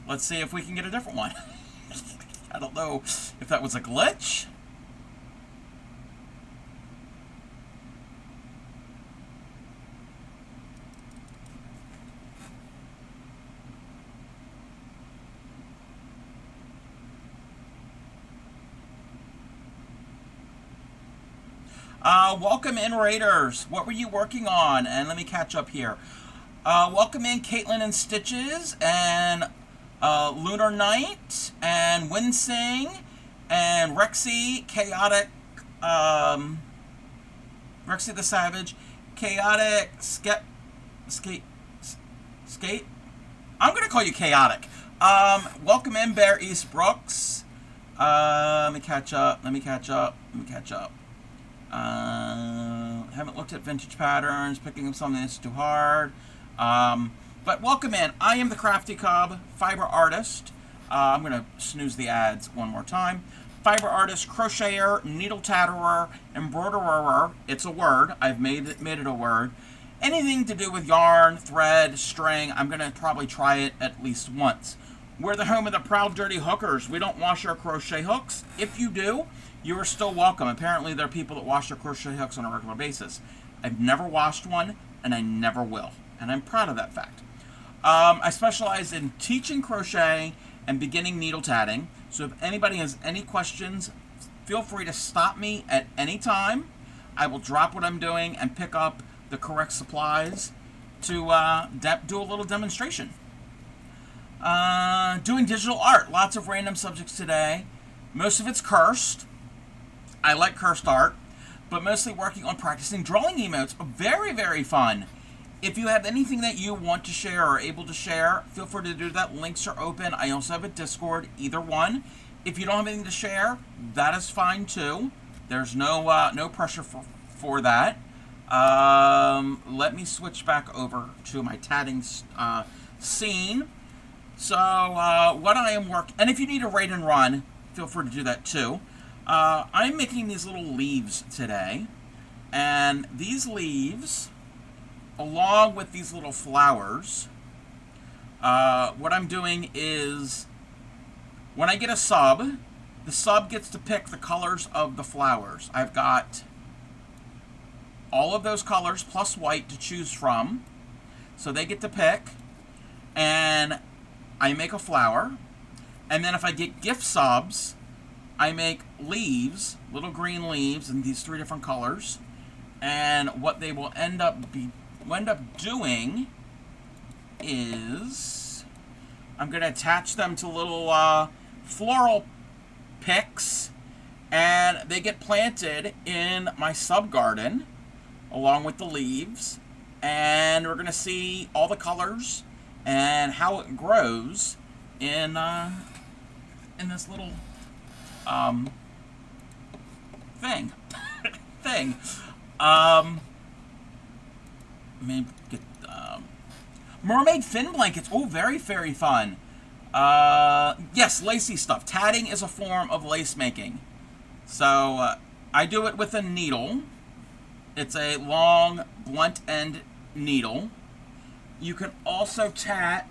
Let's see if we can get a different one. I don't know if that was a glitch. Welcome in, Raiders. What were you working on? And let me catch up here. Welcome in, Caitlin and Stitches, and Lunar Knight, and Winsing, and Rexy, Chaotic, Rexy the Savage, Chaotic, Skate. I'm going to call you Chaotic. Welcome in, Bear East Brooks. Let me catch up. Haven't looked at vintage patterns, picking up something that's too hard. But welcome in. I am the Crafty Cub, fiber artist. I'm going to snooze the ads one more time. Fiber artist, crocheter, needle tatterer, embroiderer. It's a word. I've made it a word. Anything to do with yarn, thread, string, I'm going to probably try it at least once. We're the home of the proud dirty hookers. We don't wash our crochet hooks. If you do, you are still welcome. Apparently there are people that wash their crochet hooks on a regular basis. I've never washed one, and I never will. And I'm proud of that fact. I specialize in teaching crochet and beginning needle tatting. So if anybody has any questions, feel free to stop me at any time. I will drop what I'm doing and pick up the correct supplies to do a little demonstration. Doing digital art. Lots of random subjects today. Most of it's cursed. I like cursed art. But mostly working on practicing drawing emotes. Very, very fun. If you have anything that you want to share or are able to share, feel free to do that. Links are open. I also have a Discord, either one. If you don't have anything to share, that is fine too. There's no pressure for that. Let me switch back over to my tatting scene. So what I am working, and if you need a raid and run, feel free to do that too. I'm making these little leaves today, and these leaves, along with these little flowers, what I'm doing is, when I get a sub, the sub gets to pick the colors of the flowers. I've got all of those colors plus white to choose from, so they get to pick, and I make a flower, and then if I get gift subs, I make leaves, little green leaves in these 3 different colors, and what they will end up doing is I'm going to attach them to little floral picks, and they get planted in my sub garden along with the leaves, and we're going to see all the colors and how it grows in this little thing. Maybe get mermaid fin blankets. Oh, very, very fun. Yes, lacy stuff. Tatting is a form of lace making. So I do it with a needle. It's a long, blunt end needle. You can also tat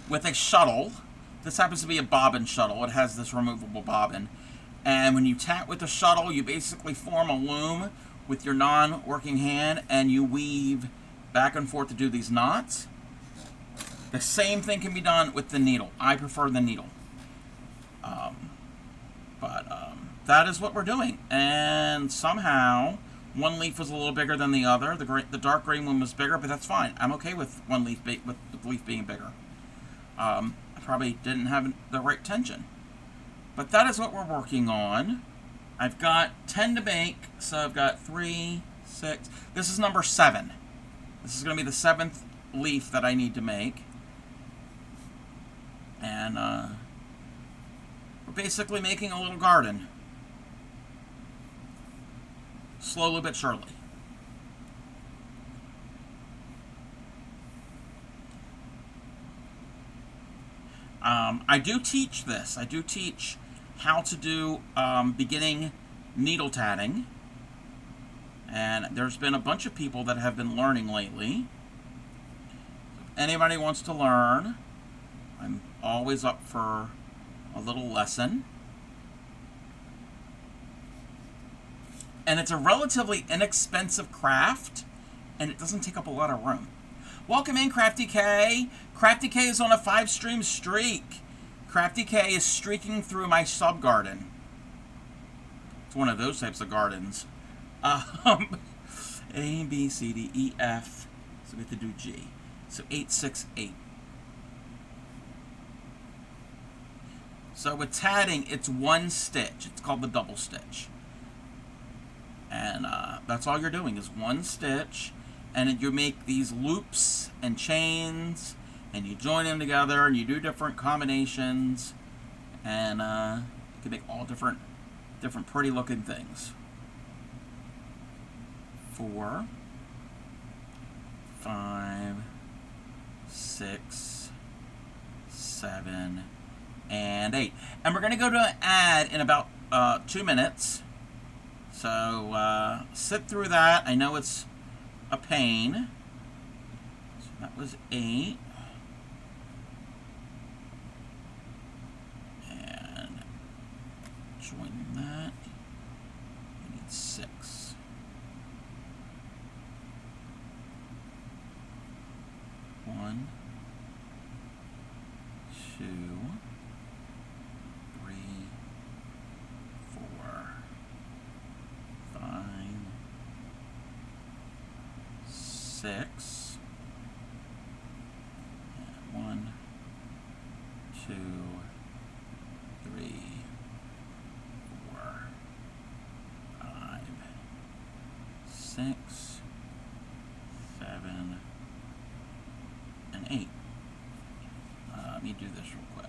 with a shuttle. This happens to be a bobbin shuttle. It has this removable bobbin. And when you tat with the shuttle, you basically form a loom with your non-working hand, and you weave back and forth to do these knots. The same thing can be done with the needle. I prefer the needle. That is what we're doing. And somehow, one leaf was a little bigger than the other. The dark green one was bigger, but that's fine. I'm okay with one leaf with the leaf being bigger. I probably didn't have the right tension. But that is what we're working on. I've got 10 to make, so I've got 3, 6. This is number 7. This is going to be the 7th leaf that I need to make. And we're basically making a little garden. Slowly but surely. I do teach this. I do teach how to do beginning needle tatting. And there's been a bunch of people that have been learning lately. If anybody wants to learn, I'm always up for a little lesson. And it's a relatively inexpensive craft, and it doesn't take up a lot of room. Welcome in, Crafty K. Crafty K is on a 5-stream streak. Crafty K is streaking through my sub-garden. It's one of those types of gardens. A, B, C, D, E, F. So we have to do G. So 8, 6, 8. So with tatting, it's one stitch. It's called the double stitch. And that's all you're doing is one stitch. And you make these loops and chains. And you join them together. And you do different combinations. And you can make all different pretty looking things. 4, 5, 6, 7, and 8. And we're going to go to add in about 2 minutes. So sit through that. I know it's a pain. So that was 8. And join that. We need 6. 1, 2, 3, 4, 5, 6. And 1, 2, 3, 4, 5, 6, 7, and 8. Let me do this real quick.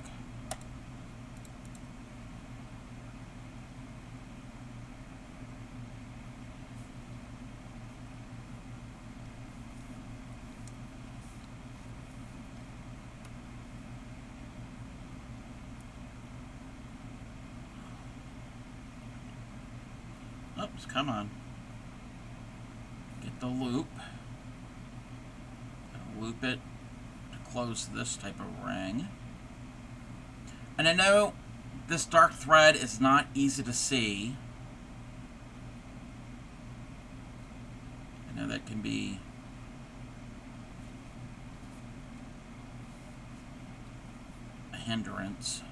Oops, come on. Get the loop. Loop it to close this type of ring. And I know this dark thread is not easy to see. I know that can be a hindrance.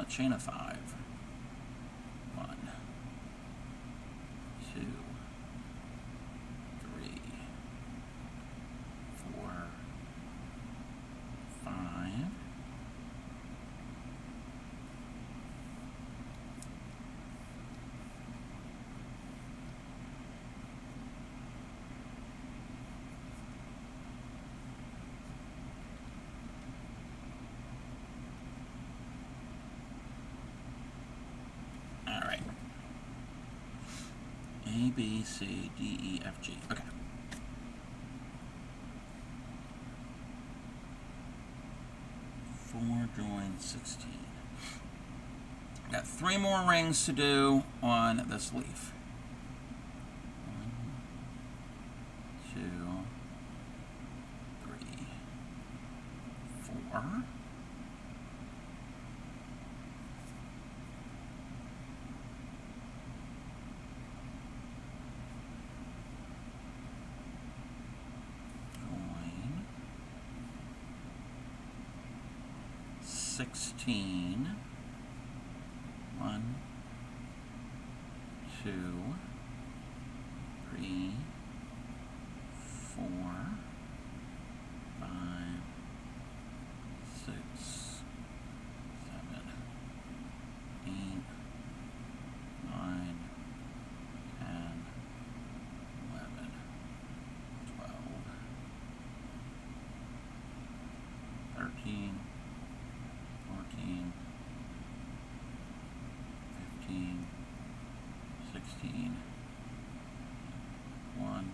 Chain of 5. 1, 2, 3, 4, 5. A, B, C, D, E, F, G. Okay. Four join 16. Got 3 more rings to do on this leaf. 1, 2, 3, 16. 1, 2, 3, 4, 5, 6, 7, 8, 9, 10, 11, 12, 13, 14, 15, 16, 1,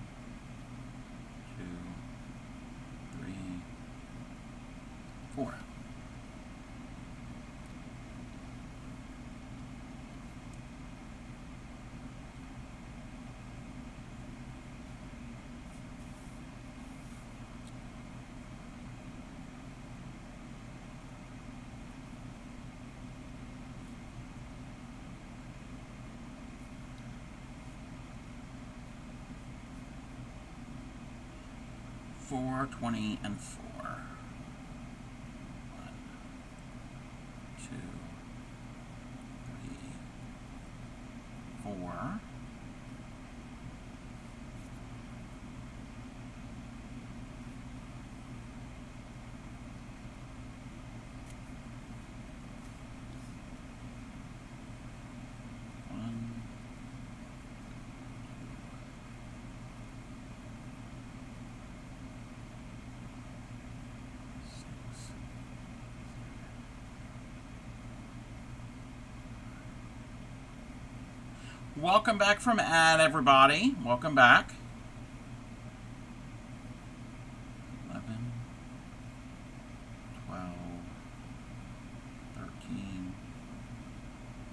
2, 3, 4. Four, 20, and 4. 1, 2, 3, 4. 1, 6. Welcome back from ad, everybody. Welcome back. 11, 12, 13,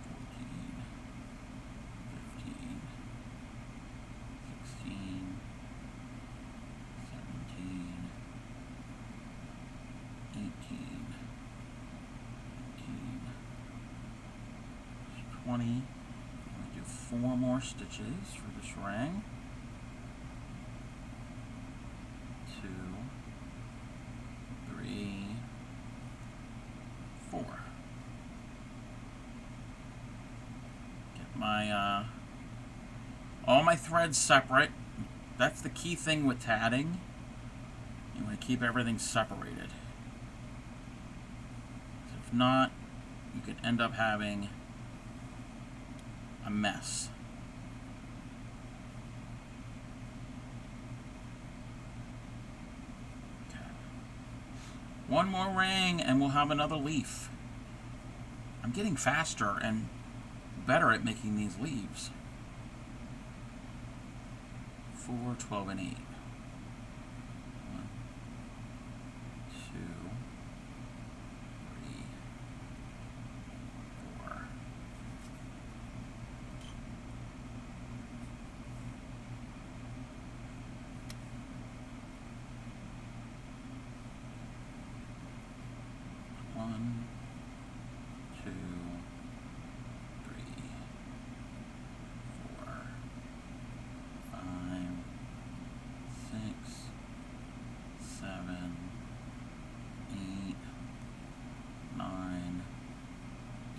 14, 15, 16, 17, 18, 19, 20. 4 more stitches for this ring. 2, 3, 4. Get my all my threads separate. That's the key thing with tatting. You want to keep everything separated. If not, you could end up having a mess. Okay. One more ring and we'll have another leaf. I'm getting faster and better at making these leaves. 4, 12, and 8. 1, 2, 3, 4. 1, 2, 3, 4, 5, 6, 7, 8, 9,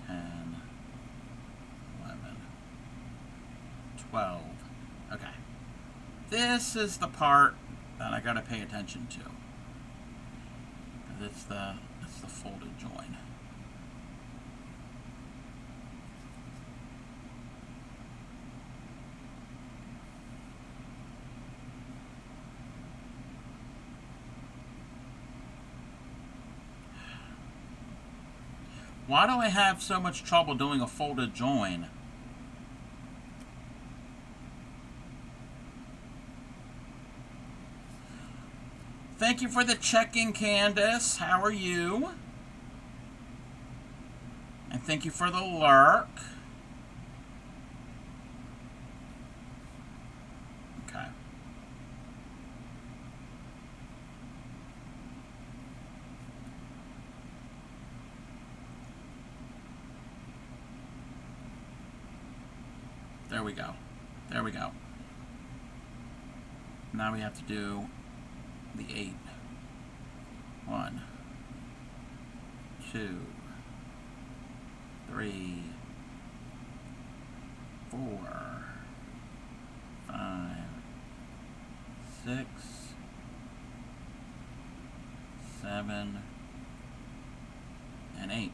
10, 11, 12. Okay. This is the part that I gotta pay attention to. It's the folded join. Why do I have so much trouble doing a folded join? Thank you for the check-in, Candace. How are you? And thank you for the lurk. Okay. There we go. There we go. Now we have to do the 8. 1, 2, 3, 4, 5, 6, 7, and 8.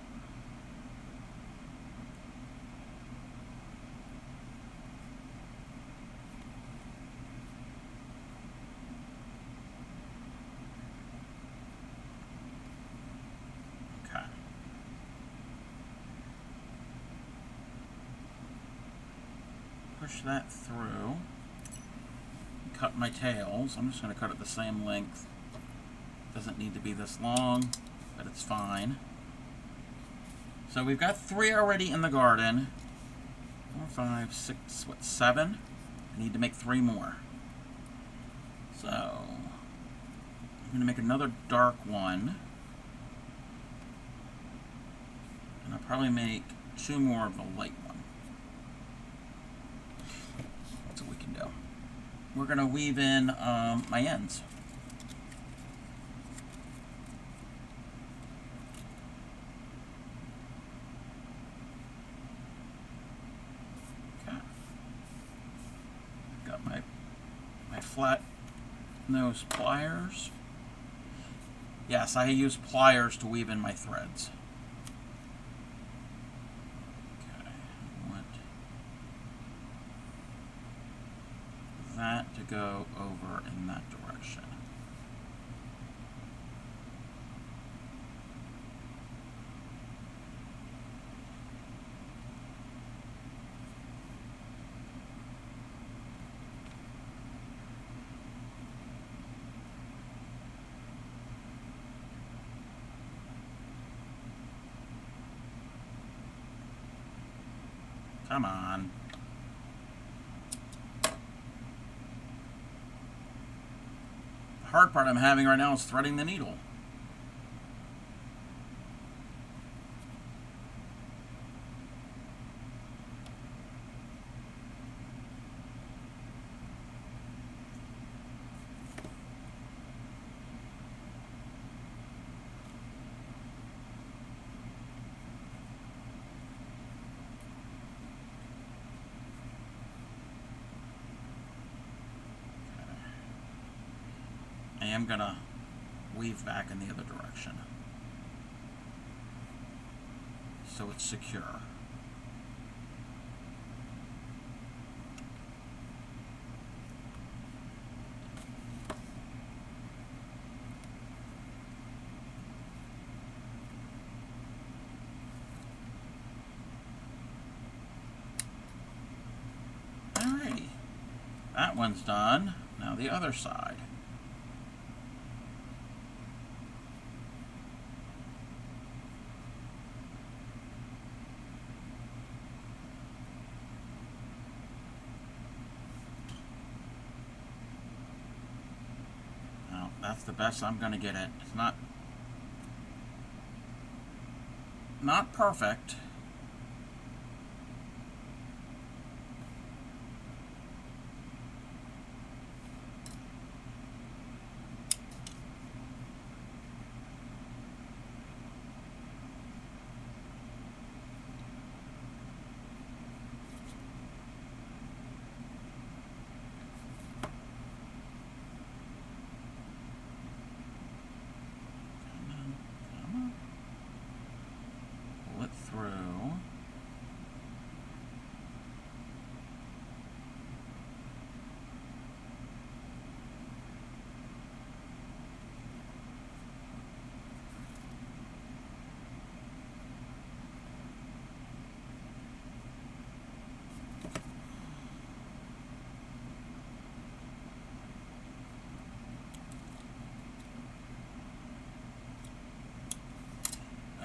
Okay. Push that through. Cut my tails. I'm just going to cut it the same length. Doesn't need to be this long, but it's fine. So we've got 3 already in the garden. 4, 5, 6, 7? I need to make 3 more. So I'm going to make another dark one. And I'll probably make 2 more of the light one. That's what we can do. We're going to weave in my ends. Okay. Got my flat nose pliers. Yes, I use pliers to weave in my threads. That to go over in that direction. Come on. The hard part I'm having right now is threading the needle. I am going to weave back in the other direction so it's secure. Alrighty, that one's done. Now the other side. That's the best I'm going to get it. It's not perfect. Through.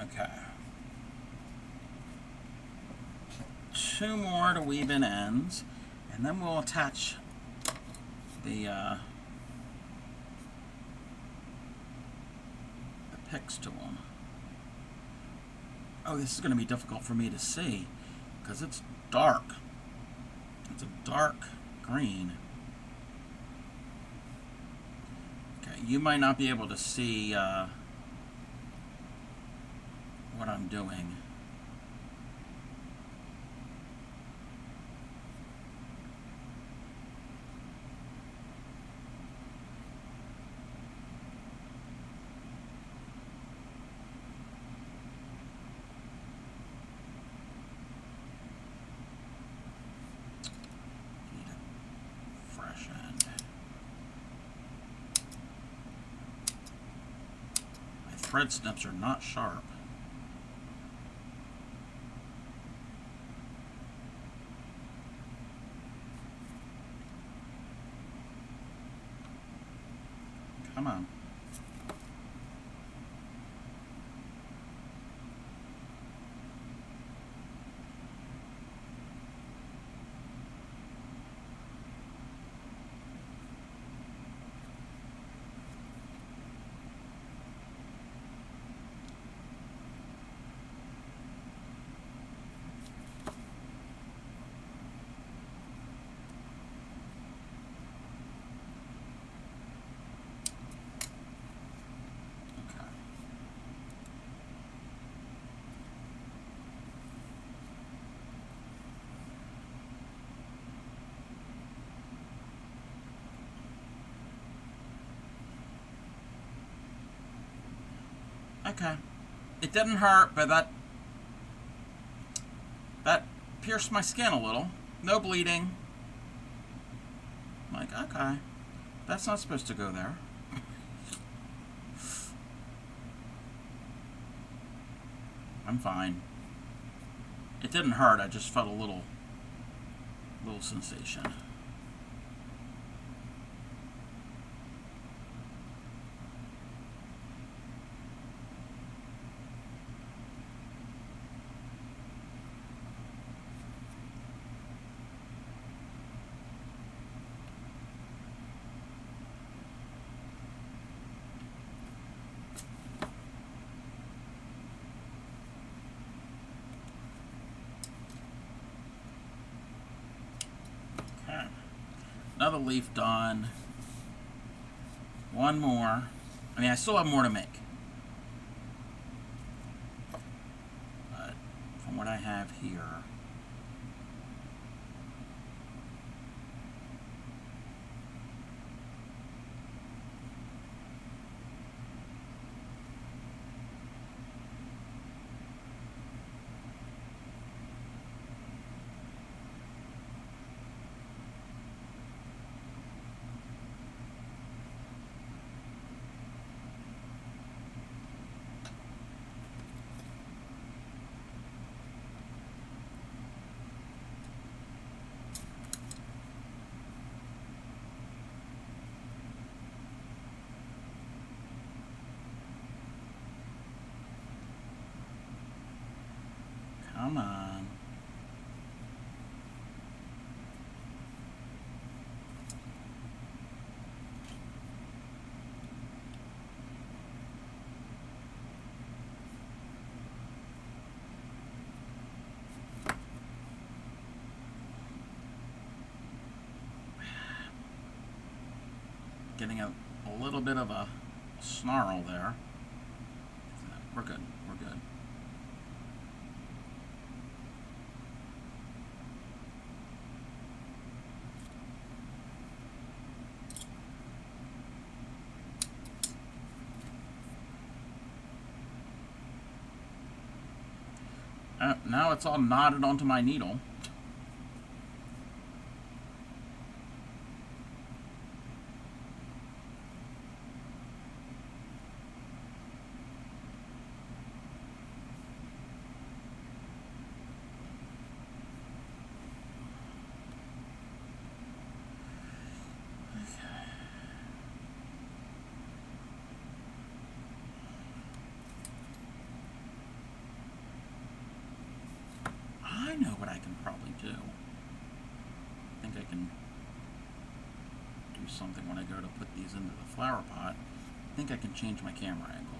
Okay. 2 more to weave in ends, and then we'll attach the picks to them. Oh, this is going to be difficult for me to see because it's dark. It's a dark green. Okay, you might not be able to see what I'm doing. thread snips are not sharp. Come on. Okay. It didn't hurt, but that pierced my skin a little. No bleeding. I'm like, okay. That's not supposed to go there. I'm fine. It didn't hurt, I just felt a little sensation. Another leaf done. One more. I mean, I still have more to make. But from what I have here, come on. Getting a little bit of a snarl there. We're good. We're good. Now it's all knotted onto my needle. I know what I can probably do. I think I can do something when I go to put these into the flower pot. I think I can change my camera angle.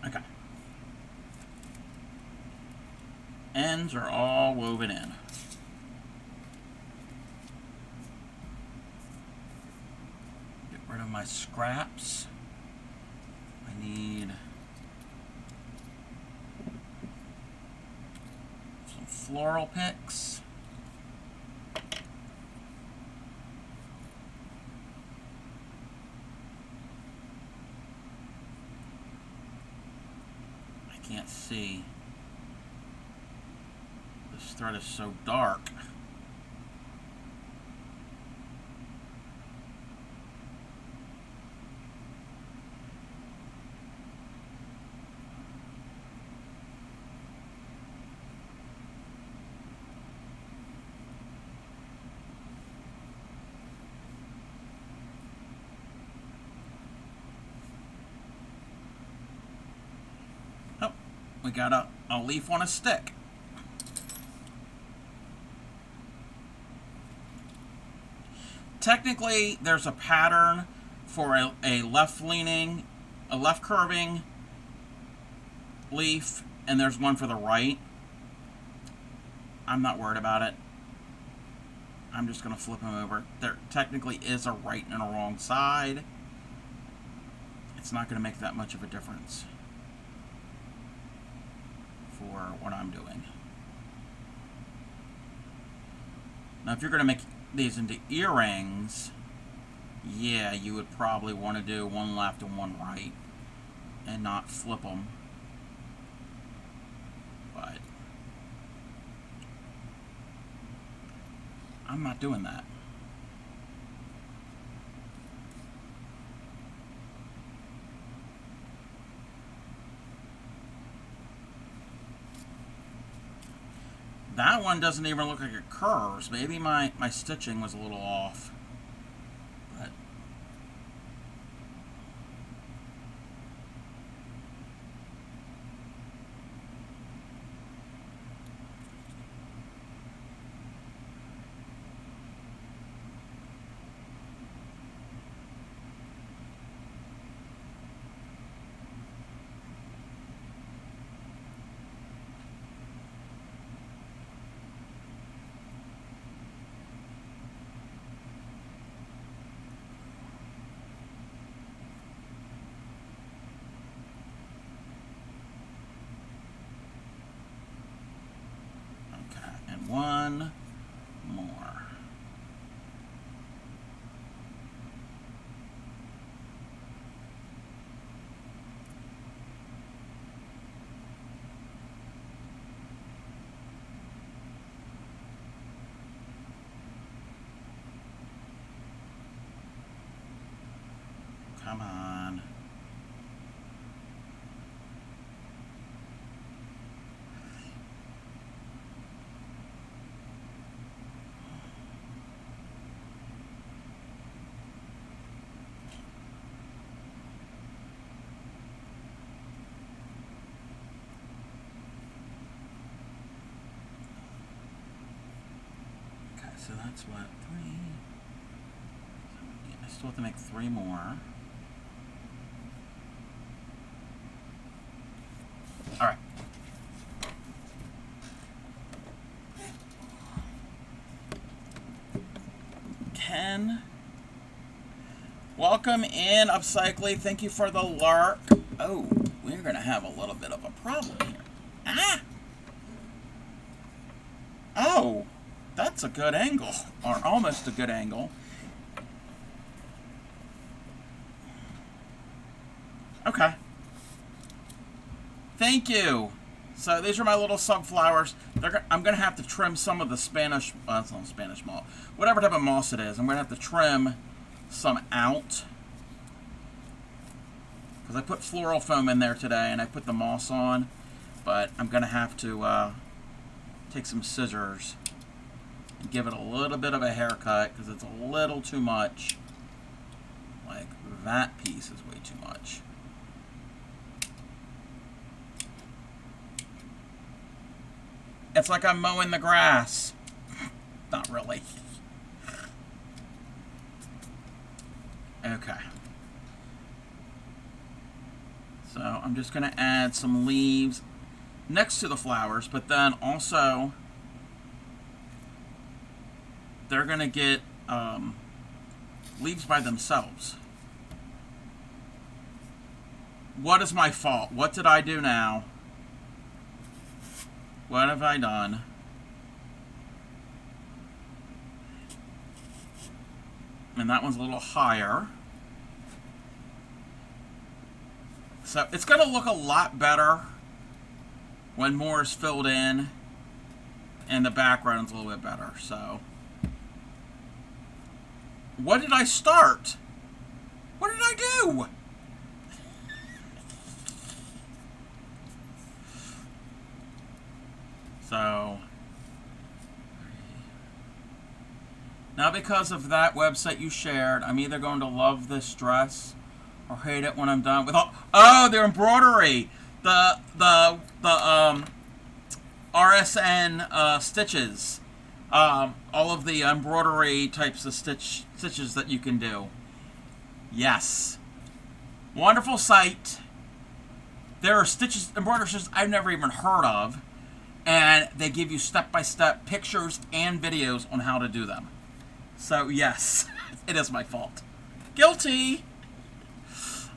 Okay. Ends are all woven in. Get rid of my scraps. I need some floral picks. Can't see. This thread is so dark. Oh, we got a leaf on a stick. Technically, there's a pattern for a left-leaning, a left-curving leaf, and there's one for the right. I'm not worried about it. I'm just going to flip them over. There technically is a right and a wrong side. It's not going to make that much of a difference for what I'm doing. Now, if you're going to make these into earrings, yeah, you would probably want to do one left and one right and not flip them. But I'm not doing that. That one doesn't even look like it curves. Maybe my stitching was a little off. But one more. Come on. So that's what, 3. So I still have to make 3 more. All right. Ken, welcome in, Upcycly. Thank you for the lurk. Oh, we're gonna have a little bit of a problem here. Ah! Oh! That's a good angle, or almost a good angle. Okay. Thank you. So these are my little sunflowers. I'm going to have to trim some of the Spanish, it's not Spanish moss, whatever type of moss it is. I'm going to have to trim some out. Because I put floral foam in there today and I put the moss on. But I'm going to have to take some scissors and give it a little bit of a haircut because it's a little too much. Like that piece is way too much. It's like I'm mowing the grass. Not really. Okay. So I'm just going to add some leaves next to the flowers, but then also they're going to get leaves by themselves. What is my fault? What did I do now? What have I done? And that one's a little higher. So it's going to look a lot better when more is filled in and the background's a little bit better. So, what did I start? What did I do? So, now because of that website you shared, I'm either going to love this dress or hate it when I'm done with all. Oh, the embroidery, the RSN stitches, all of the embroidery types of stitches that you can do. Yes, wonderful site. There are stitches, embroidery stitches I've never even heard of, and they give you step-by-step pictures and videos on how to do them. So yes, it is my fault. Guilty.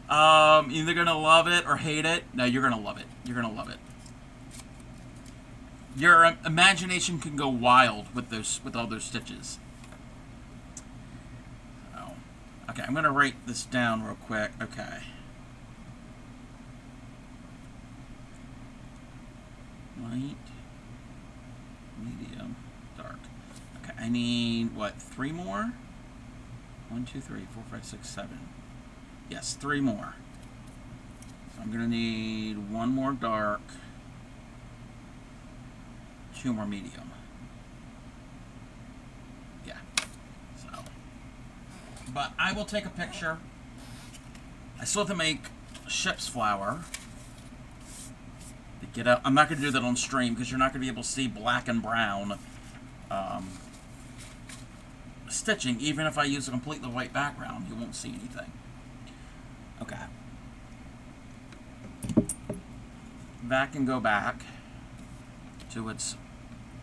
Either gonna love it or hate it. No, you're gonna love it. You're gonna love it. Your imagination can go wild with all those stitches. So, okay, I'm gonna write this down real quick. Okay. Light, medium, dark. Okay, I need what? 3 more? 1, 2, 3, 4, 5, 6, 7. Yes, 3 more. So I'm gonna need 1 more dark, 2 more medium. Yeah. So, but I will take a picture. I still have to make ship's flour. To get out. I'm not gonna do that on stream because you're not gonna be able to see black and brown stitching. Even if I use a completely white background, you won't see anything. Okay. That can go back to its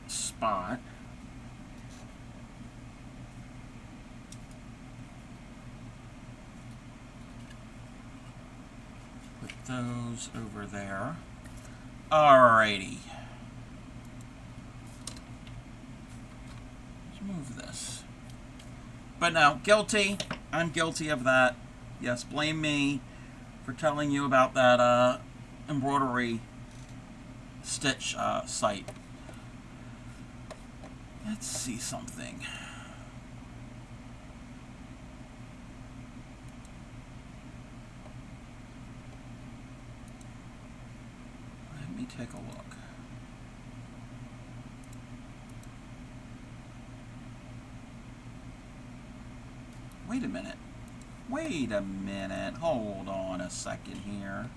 spot. Put those over there. Alrighty. Let's move this. But no, guilty. I'm guilty of that. Yes, blame me for telling you about that embroidery stitch site. Let's see something. Let me take a look. Wait a minute. Wait a minute. Hold on a second here.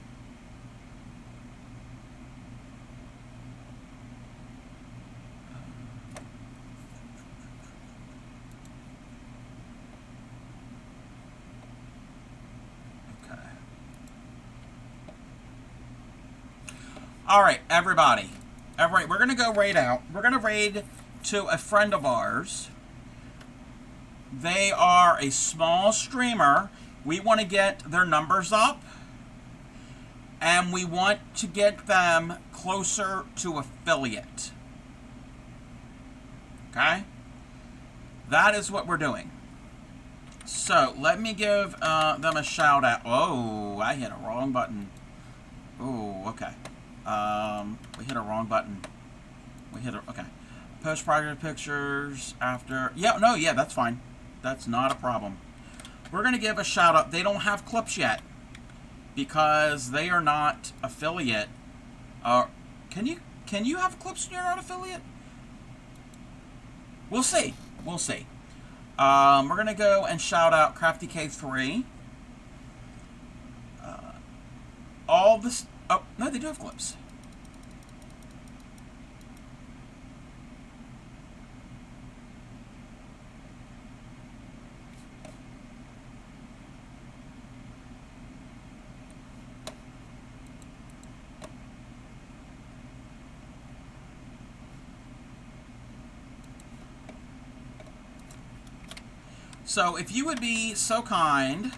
Okay. All right, everybody. All right, we're going to go raid out. We're going to raid to a friend of ours. They are a small streamer. We want to get their numbers up, and we want to get them closer to affiliate. Okay? That is what we're doing. So, let me give them a shout out. Oh, I hit a wrong button. Oh, okay. We hit a wrong button. Okay. Post project pictures after. Yeah, no, yeah, that's fine. That's not a problem. We're going to give a shout out. They don't have clips yet because they are not affiliate. Can you have clips when you're not affiliate? We'll see. We'll see. We're going to go and shout out Crafty K3. All this. Oh, no, they do have clips. So if you would be so kind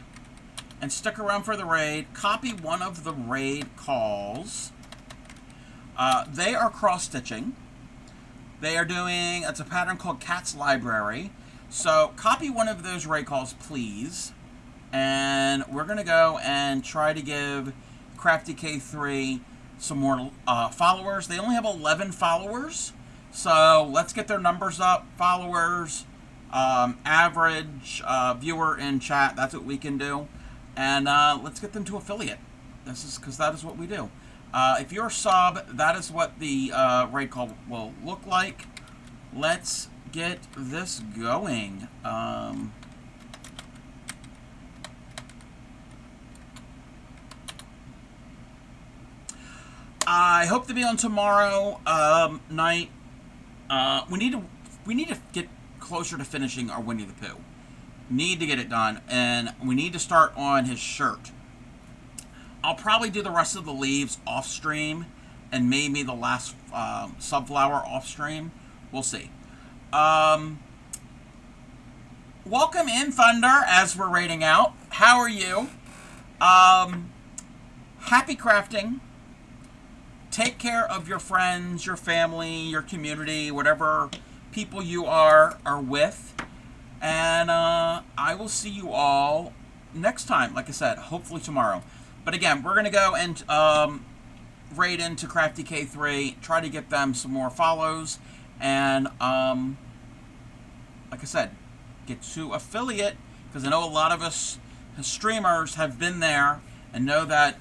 and stick around for the raid, copy one of the raid calls. They are cross-stitching. They are doing, it's a pattern called Cat's Library. So copy one of those raid calls, please. And we're going to go and try to give Crafty K3 some more followers. They only have 11 followers, so let's get their numbers up. Followers, average viewer in chat. That's what we can do, and let's get them to affiliate. This is because that is what we do. If you're a sub, that is what the raid call will look like. Let's get this going. I hope to be on tomorrow night. We need to get closer to finishing our Winnie the Pooh. Need to get it done, and we need to start on his shirt. I'll probably do the rest of the leaves off stream, and maybe the last sunflower off stream. We'll see. Welcome in, Thunder, as we're raiding out. How are you? Happy crafting. Take care of your friends, your family, your community, whatever people you are with. And I will see you all next time, like I said, hopefully tomorrow. But again, we're going to go and raid into Crafty K3, try to get them some more follows, and like I said, get to affiliate, because I know a lot of us streamers have been there and know that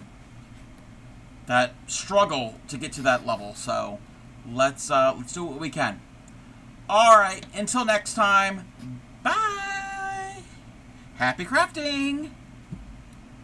struggle to get to that level. So let's do what we can. All right, until next time, bye. Happy crafting.